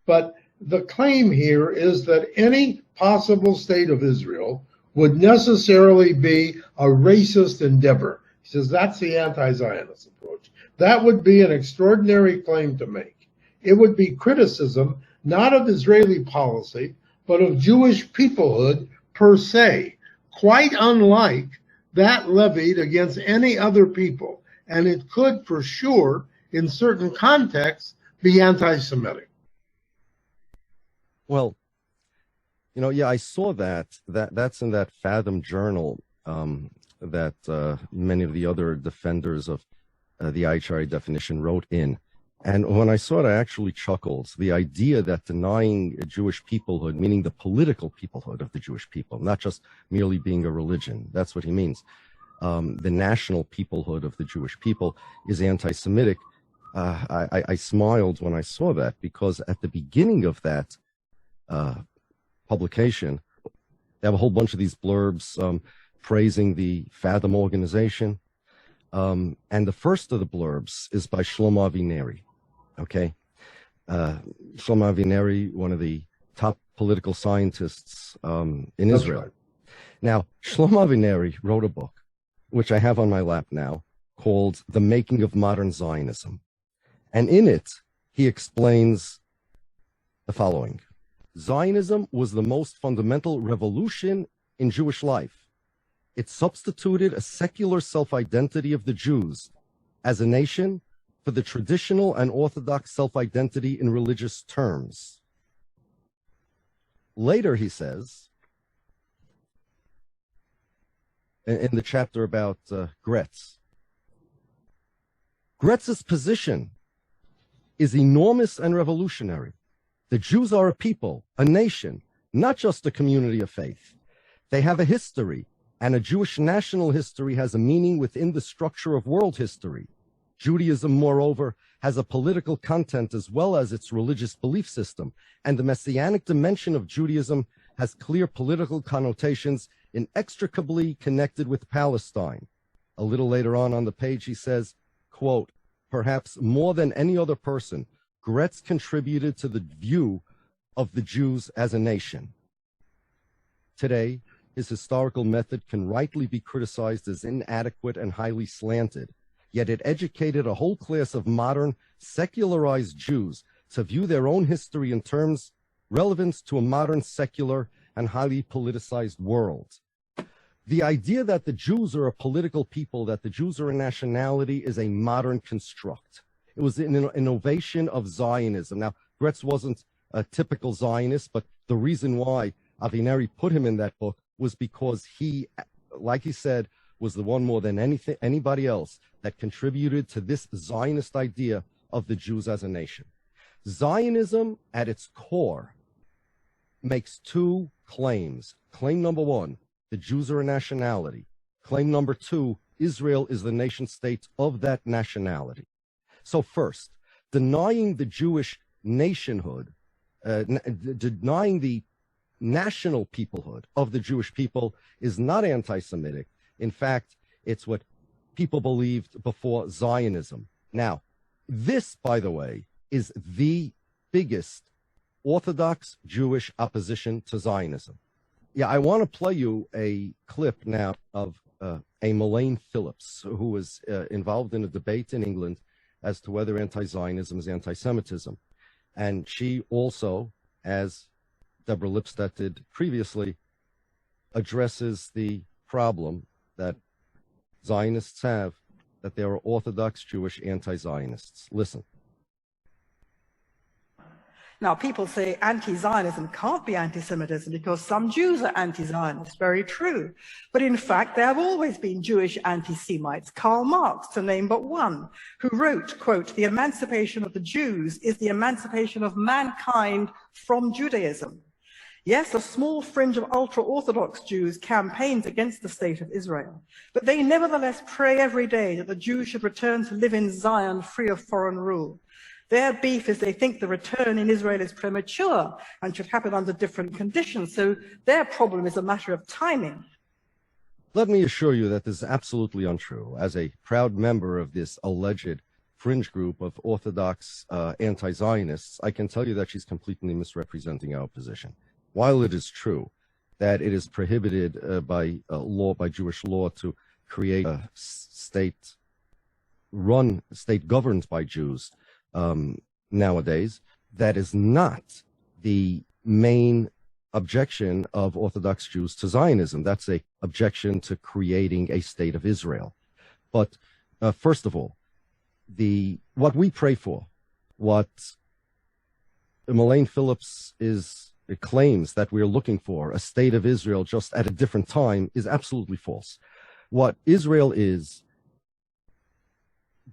But the claim here is that any possible state of Israel would necessarily be a racist endeavor. He says that's the anti-Zionist approach. That would be an extraordinary claim to make. It would be criticism, not of Israeli policy, but of Jewish peoplehood per se, quite unlike that levied against any other people. And it could, for sure, in certain contexts, be anti-Semitic. Well, you know, yeah, I saw that's in that Fathom journal that many of the other defenders of the IHRA definition wrote in. And when I saw it, I actually chuckled. The idea that denying Jewish peoplehood, meaning the political peoplehood of the Jewish people, not just merely being a religion, that's what he means. the national peoplehood of the Jewish people is anti-Semitic, I smiled when I saw that, because at the beginning of that publication, they have a whole bunch of these blurbs praising the Fathom organization. And the first of the blurbs is by Shlomo Avineri. Okay. Shlomo Avineri, one of the top political scientists in Israel. Right. Now, Shlomo Avineri wrote a book, which I have on my lap now, called The Making of Modern Zionism. And in it, he explains the following. Zionism was the most fundamental revolution in Jewish life. It substituted a secular self-identity of the Jews as a nation for the traditional and orthodox self-identity in religious terms. Later, he says, in the chapter about Gretz, Gretz's position is enormous and revolutionary. The Jews are a people, a nation, not just a community of faith. They have a history, and a Jewish national history has a meaning within the structure of world history. Judaism, moreover, has a political content as well as its religious belief system, and the messianic dimension of Judaism has clear political connotations inextricably connected with Palestine. A little later on the page, he says, quote, perhaps more than any other person, Gretz contributed to the view of the Jews as a nation. Today, his historical method can rightly be criticized as inadequate and highly slanted, yet it educated a whole class of modern, secularized Jews to view their own history in terms relevant to a modern, secular, and highly politicized world. The idea that the Jews are a political people, that the Jews are a nationality, is a modern construct. It was an innovation of Zionism. Now, Gretz wasn't a typical Zionist, but the reason why Avineri put him in that book was because he, like he said, was the one more than anybody else that contributed to this Zionist idea of the Jews as a nation. Zionism, at its core, makes two claims. Claim number one, the Jews are a nationality. Claim number two, Israel is the nation state of that nationality. So first, denying the Jewish nationhood, denying the national peoplehood of the Jewish people is not anti-Semitic. In fact, it's what people believed before Zionism. Now, this, by the way, is the biggest Orthodox Jewish opposition to Zionism. Yeah, I want to play you a clip now of a Melaine Phillips, who was involved in a debate in England as to whether anti-Zionism is anti-Semitism. And she also, as Deborah Lipstadt did previously, addresses the problem that Zionists have, that there are Orthodox Jewish anti-Zionists. Listen. Now, people say anti-Zionism can't be anti-Semitism because some Jews are anti-Zionist. Very true. But in fact, there have always been Jewish anti-Semites. Karl Marx, to name but one, who wrote, quote, the emancipation of the Jews is the emancipation of mankind from Judaism. Yes, a small fringe of ultra-Orthodox Jews campaigns against the state of Israel, but they nevertheless pray every day that the Jews should return to live in Zion free of foreign rule. Their beef is they think the return in Israel is premature and should happen under different conditions, so their problem is a matter of timing. Let me assure you that this is absolutely untrue. As a proud member of this alleged fringe group of Orthodox anti-Zionists, I can tell you that she's completely misrepresenting our position. While it is true that it is prohibited by law, by Jewish law, to create a state governed by Jews nowadays, that is not the main objection of Orthodox Jews to Zionism. That's an objection to creating a state of Israel. But first of all, what we pray for, what Melaine Phillips claims that we're looking for, a state of Israel just at a different time, is absolutely false. What Israel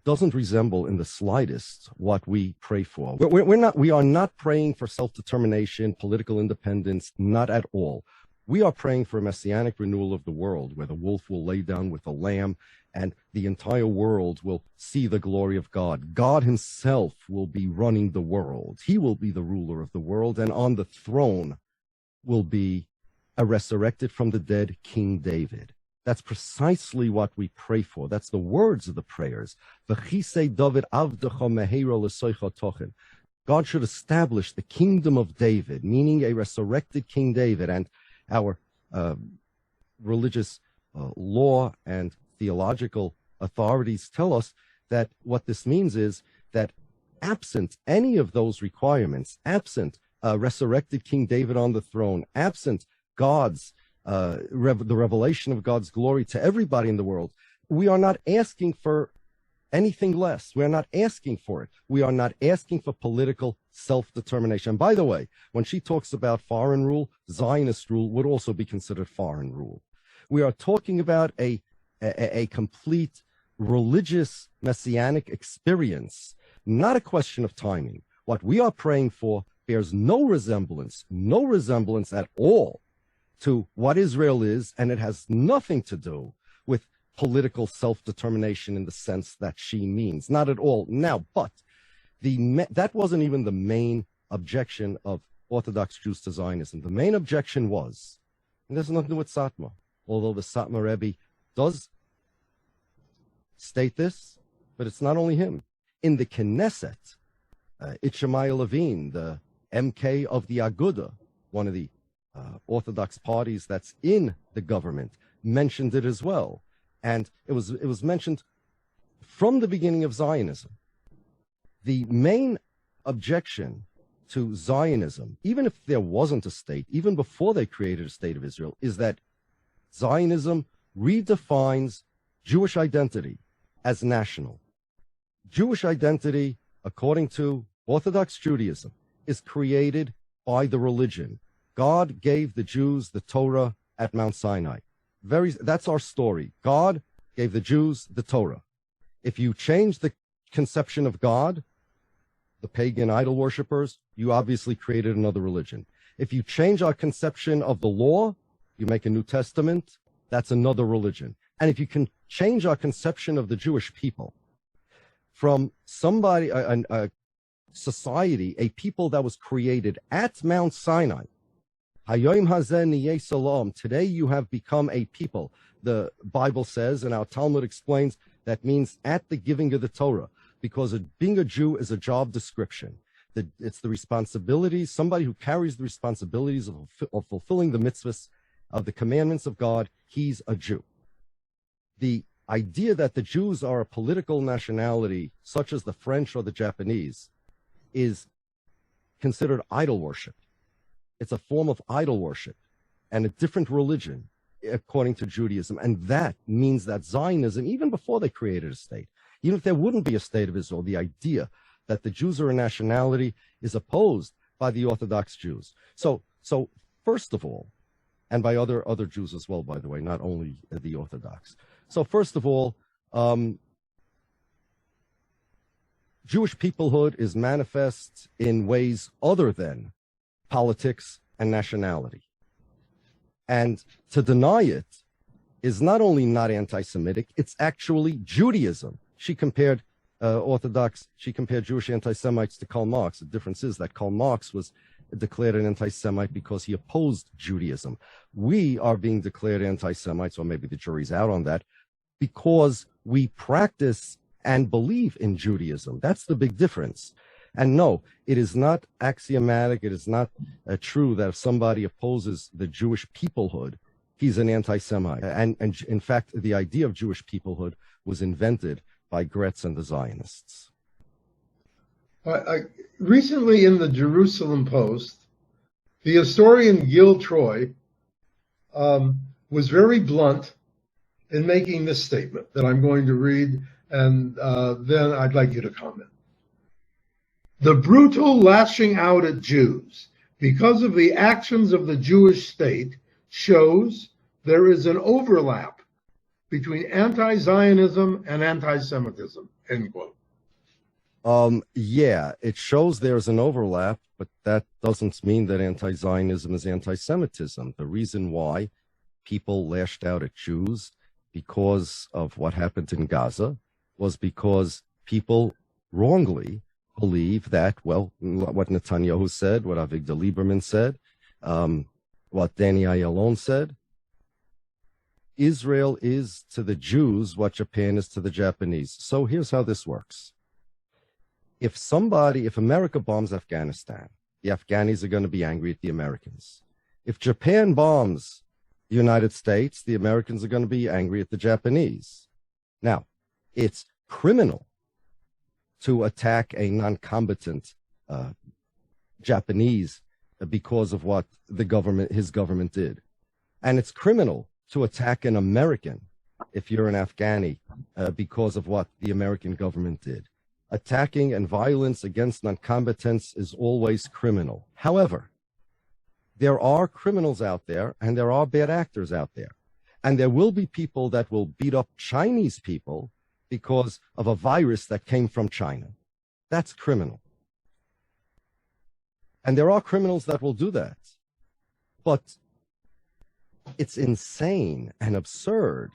doesn't resemble in the slightest what we pray for. We are not praying for self-determination, political independence, not at all. We are praying for a messianic renewal of the world, where the wolf will lay down with the lamb and the entire world will see the glory of God. God himself will be running the world. He will be the ruler of the world, and on the throne will be a resurrected from the dead King David. That's precisely what we pray for. That's the words of the prayers. God should establish the kingdom of David, meaning a resurrected King David. And our religious law and theological authorities tell us that what this means is that absent any of those requirements, absent resurrected King David on the throne, absent God's the revelation of God's glory to everybody in the world, we are not asking for anything less. We are not asking for it. We are not asking for political self-determination. And by the way, when she talks about foreign rule, Zionist rule would also be considered foreign rule. We are talking about a complete religious messianic experience, not a question of timing. What we are praying for bears no resemblance at all to what Israel is, and it has nothing to do with political self-determination in the sense that she means. Not at all. Now, but that wasn't even the main objection of Orthodox Jews to Zionism. The main objection was, and there's nothing to do with Satmar, although the Satmar Rebbe does state this, but it's not only him. In the Knesset, IHRA Levine, the MK of the Aguda, one of the Orthodox parties that's in the government, mentioned it as well. And it was mentioned from the beginning of Zionism. The main objection to Zionism, even if there wasn't a state, even before they created a state of Israel, is that Zionism redefines Jewish identity as national. Jewish identity, according to Orthodox Judaism, is created by the religion. God gave the Jews the Torah at Mount Sinai. That's our story. God gave the Jews the Torah. If you change the conception of God, the pagan idol worshippers, you obviously created another religion. If you change our conception of the law, you make a New Testament, that's another religion. And if you can change our conception of the Jewish people from somebody, a society, a people that was created at Mount Sinai, today you have become a people. The Bible says, and our Talmud explains, that means at the giving of the Torah, because being a Jew is a job description. It's the responsibilities, somebody who carries the responsibilities of fulfilling the mitzvahs of the commandments of God, he's a Jew. The idea that the Jews are a political nationality, such as the French or the Japanese, is considered idol worship. It's a form of idol worship and a different religion, according to Judaism. And that means that Zionism, even before they created a state, even if there wouldn't be a state of Israel, the idea that the Jews are a nationality is opposed by the Orthodox Jews. So first of all, and by other Jews as well, by the way, not only the Orthodox. So first of all, Jewish peoplehood is manifest in ways other than politics and nationality. And to deny it is not only not anti-Semitic, it's actually Judaism. She compared Jewish anti-Semites to Karl Marx. The difference is that Karl Marx was declared an anti-Semite because he opposed Judaism. We are being declared anti-Semites, or maybe the jury's out on that, because we practice and believe in Judaism. That's the big difference. And no, it is not axiomatic. It is not true that if somebody opposes the Jewish peoplehood, he's an anti-Semite. And in fact, the idea of Jewish peoplehood was invented by Gretz and the Zionists. Recently in the Jerusalem Post, the historian Gil Troy was very blunt in making this statement that I'm going to read, and then I'd like you to comment. The brutal lashing out at Jews because of the actions of the Jewish state shows there is an overlap between anti-Zionism and anti-Semitism, end quote. Yeah, it shows there's an overlap, but that doesn't mean that anti-Zionism is anti-Semitism. The reason why people lashed out at Jews because of what happened in Gaza was because people wrongly believe that, well, what Netanyahu said, what Avigdor Lieberman said, what Danny Ayalon said, Israel is to the Jews what Japan is to the Japanese. So here's how this works. If America bombs Afghanistan, the Afghanis are going to be angry at the Americans. If Japan bombs the United States, the Americans are going to be angry at the Japanese. Now, it's criminal to attack a non-combatant Japanese because of what his government did. And it's criminal to attack an American if you're an Afghani because of what the American government did. Attacking and violence against non-combatants is always criminal. However, there are criminals out there and there are bad actors out there. And there will be people that will beat up Chinese people because of a virus that came from China. That's criminal. And there are criminals that will do that. But it's insane and absurd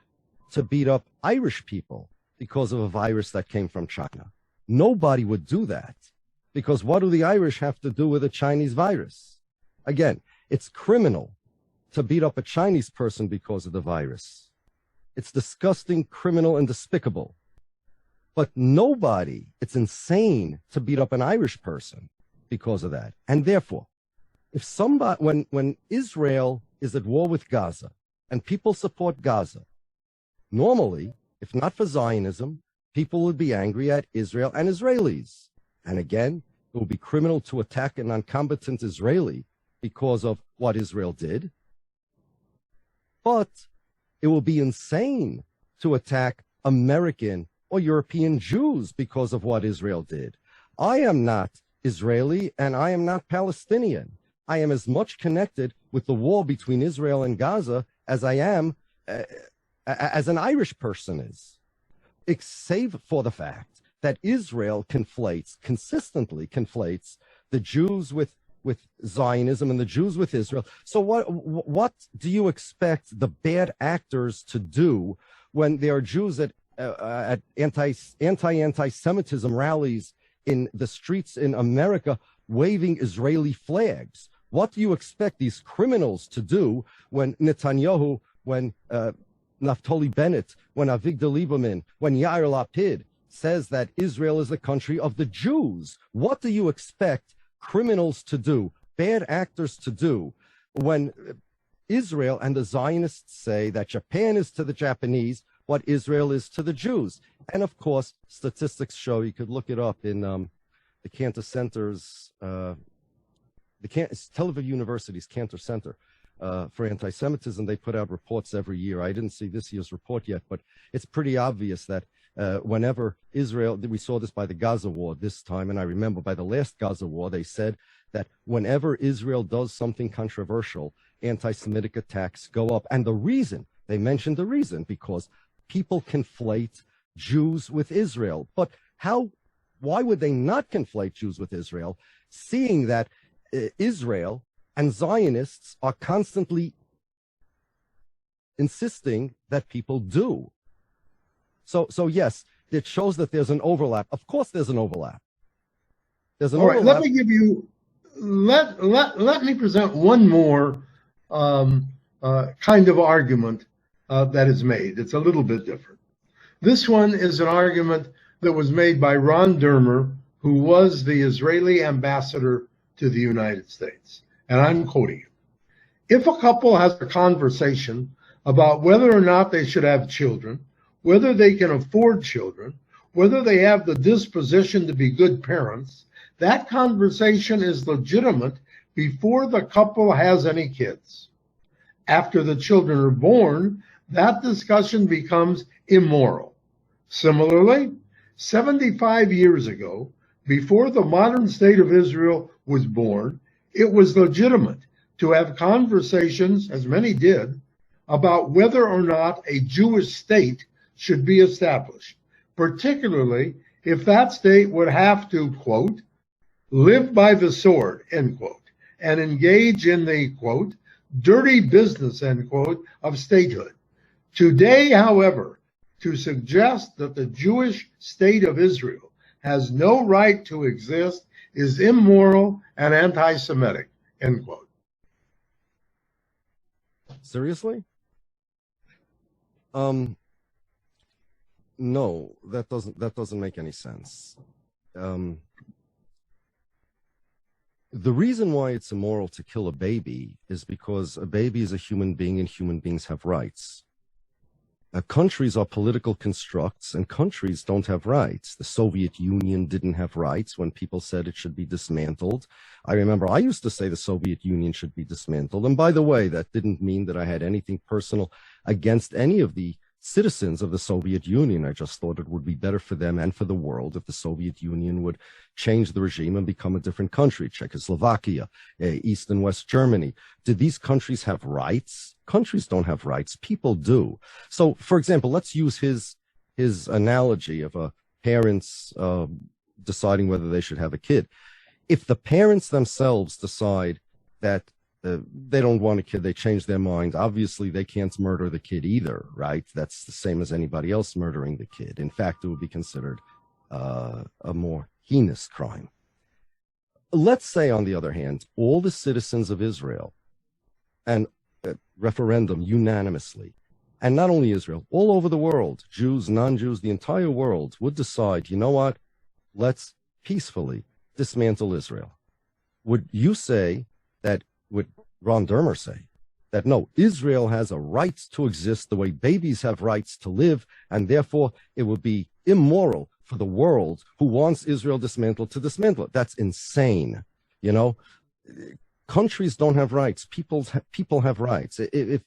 to beat up Irish people because of a virus that came from China. Nobody would do that because what do the Irish have to do with a Chinese virus? Again, it's criminal to beat up a Chinese person because of the virus. It's disgusting, criminal, and despicable. But it's insane to beat up an Irish person because of that. And therefore, if when Israel is at war with Gaza and people support Gaza, normally, if not for Zionism, people would be angry at Israel and Israelis. And again, it would be criminal to attack a non-combatant Israeli because of what Israel did. But it will be insane to attack American or European Jews because of what Israel did. I am not Israeli and I am not Palestinian. I am as much connected with the war between Israel and Gaza as I am as an Irish person is. Save for the fact that Israel consistently conflates the Jews with Zionism and the Jews with Israel. So what do you expect the bad actors to do when there are Jews at anti-Semitism rallies in the streets in America waving Israeli flags? What do you expect these criminals to do when Netanyahu, when Naftali Bennett, when Avigdor Lieberman, when Yair Lapid says that Israel is the country of the Jews? What do you expect criminals to do, bad actors to do, when Israel and the Zionists say that Japan is to the Japanese what Israel is to the Jews? And of course, statistics show, you could look it up in the Cantor Center's, Tel Aviv University's Cantor Center for Anti-Semitism. They put out reports every year. I didn't see this year's report yet, but it's pretty obvious that whenever Israel, we saw this by the Gaza war this time, and I remember by the last Gaza war, they said that whenever Israel does something controversial, anti-Semitic attacks go up. And the reason, they mentioned the reason, because people conflate Jews with Israel. But why would they not conflate Jews with Israel, seeing that Israel and Zionists are constantly insisting that people do? So yes, it shows that there's an overlap. Of course there's an overlap. There's an overlap. Let me give you, let me present one more kind of argument that is made. It's a little bit different. This one is an argument that was made by Ron Dermer, who was the Israeli ambassador to the United States. And I'm quoting him. If a couple has a conversation about whether or not they should have children, whether they can afford children, whether they have the disposition to be good parents, that conversation is legitimate before the couple has any kids. After the children are born, that discussion becomes immoral. Similarly, 75 years ago, before the modern state of Israel was born, it was legitimate to have conversations, as many did, about whether or not a Jewish state should be established, particularly if that state would have to, quote, live by the sword, end quote, and engage in the, quote, dirty business, end quote, of statehood. Today, however, to suggest that the Jewish state of Israel has no right to exist is immoral and anti-Semitic, end quote. Seriously? No, that doesn't make any sense. The reason why it's immoral to kill a baby is because a baby is a human being and human beings have rights. Countries are political constructs and countries don't have rights. The Soviet Union didn't have rights when people said it should be dismantled. I remember I used to say the Soviet Union should be dismantled. And by the way, that didn't mean that I had anything personal against any of the citizens of the Soviet Union. I just thought it would be better for them and for the world if the Soviet Union would change the regime and become a different country. Czechoslovakia, East and West Germany. Did these countries have rights? Countries don't have rights. People do. So, for example, let's use his analogy of a parents deciding whether they should have a kid. If the parents themselves decide that they don't want a kid, they change their mind, obviously they can't murder the kid either, right? That's the same as anybody else murdering the kid. In fact, it would be considered a more heinous crime. Let's say, on the other hand, all the citizens of Israel and referendum unanimously, and not only Israel, all over the world, Jews, non-Jews, the entire world would decide, you know what, let's peacefully dismantle Israel. Would you say that, would Ron Dermer say, that no, Israel has a right to exist the way babies have rights to live, and therefore it would be immoral for the world who wants Israel dismantled to dismantle it? That's insane. You know, countries don't have rights. People have rights. If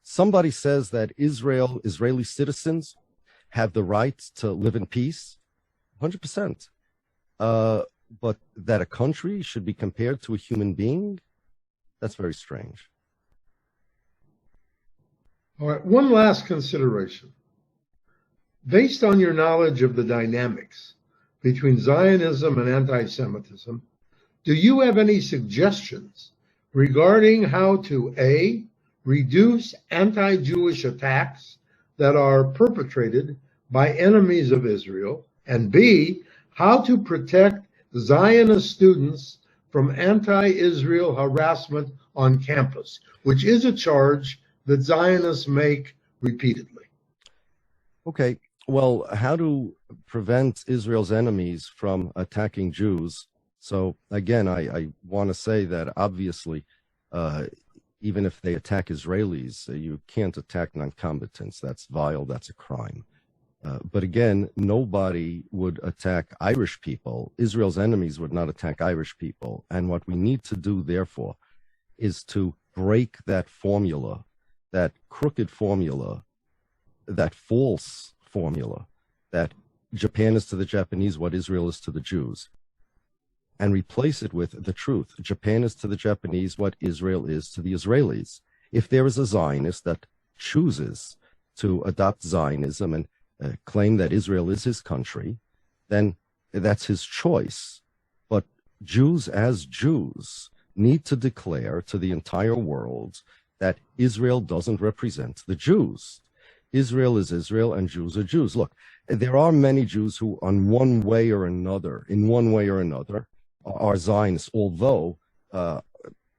somebody says that Israeli citizens have the right to live in peace, 100%. But that a country should be compared to a human being, that's very strange. All right, one last consideration. Based on your knowledge of the dynamics between Zionism and anti-Semitism, do you have any suggestions regarding how to A, reduce anti-Jewish attacks that are perpetrated by enemies of Israel, and B, how to protect Zionist students from anti-Israel harassment on campus, which is a charge that Zionists make repeatedly? Okay, well, how to prevent Israel's enemies from attacking Jews? So again, I want to say that obviously, even if they attack Israelis, you can't attack non-combatants. That's vile, that's a crime. But again, nobody would attack Irish people. Israel's enemies would not attack Irish people. And what we need to do, therefore, is to break that formula, that crooked formula, that false formula, that Japan is to the Japanese what Israel is to the Jews, and replace it with the truth. Japan is to the Japanese what Israel is to the Israelis. If there is a Zionist that chooses to adopt Zionism and claim that Israel is his country, then that's his choice. But Jews as Jews need to declare to the entire world that Israel doesn't represent the Jews. Israel is Israel and Jews are Jews. Look, there are many Jews who in one way or another, are Zionists, although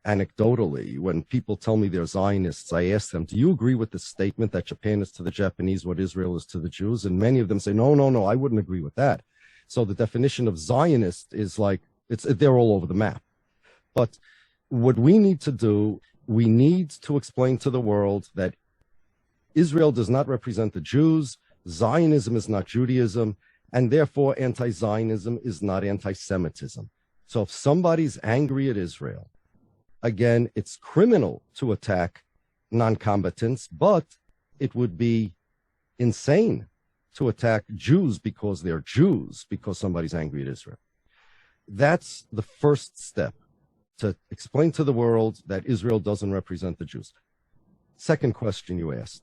anecdotally, when people tell me they're Zionists, I ask them, do you agree with the statement that Japan is to the Japanese what Israel is to the Jews? And many of them say, no, I wouldn't agree with that. So the definition of Zionist is like, they're all over the map. But what we need to do, we need to explain to the world that Israel does not represent the Jews, Zionism is not Judaism, and therefore anti-Zionism is not anti-Semitism. So if somebody's angry at Israel, again, it's criminal to attack non-combatants, but it would be insane to attack Jews because they're Jews, because somebody's angry at Israel. That's the first step, to explain to the world that Israel doesn't represent the Jews. Second question you asked.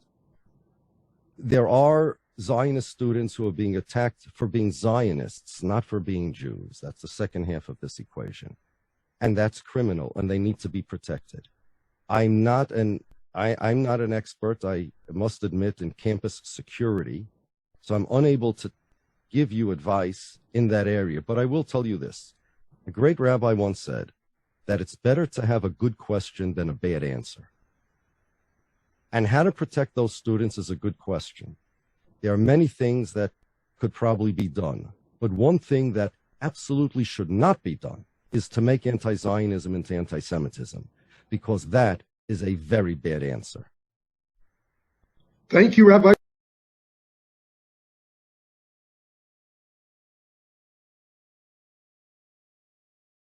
There are Zionist students who are being attacked for being Zionists, not for being Jews. That's the second half of this equation. And that's criminal, and they need to be protected. I'm not an expert, I must admit, in campus security, so I'm unable to give you advice in that area. But I will tell you this. A great rabbi once said that it's better to have a good question than a bad answer. And how to protect those students is a good question. There are many things that could probably be done, but one thing that absolutely should not be done is to make anti-Zionism into anti-Semitism, because that is a very bad answer. Thank you, Rabbi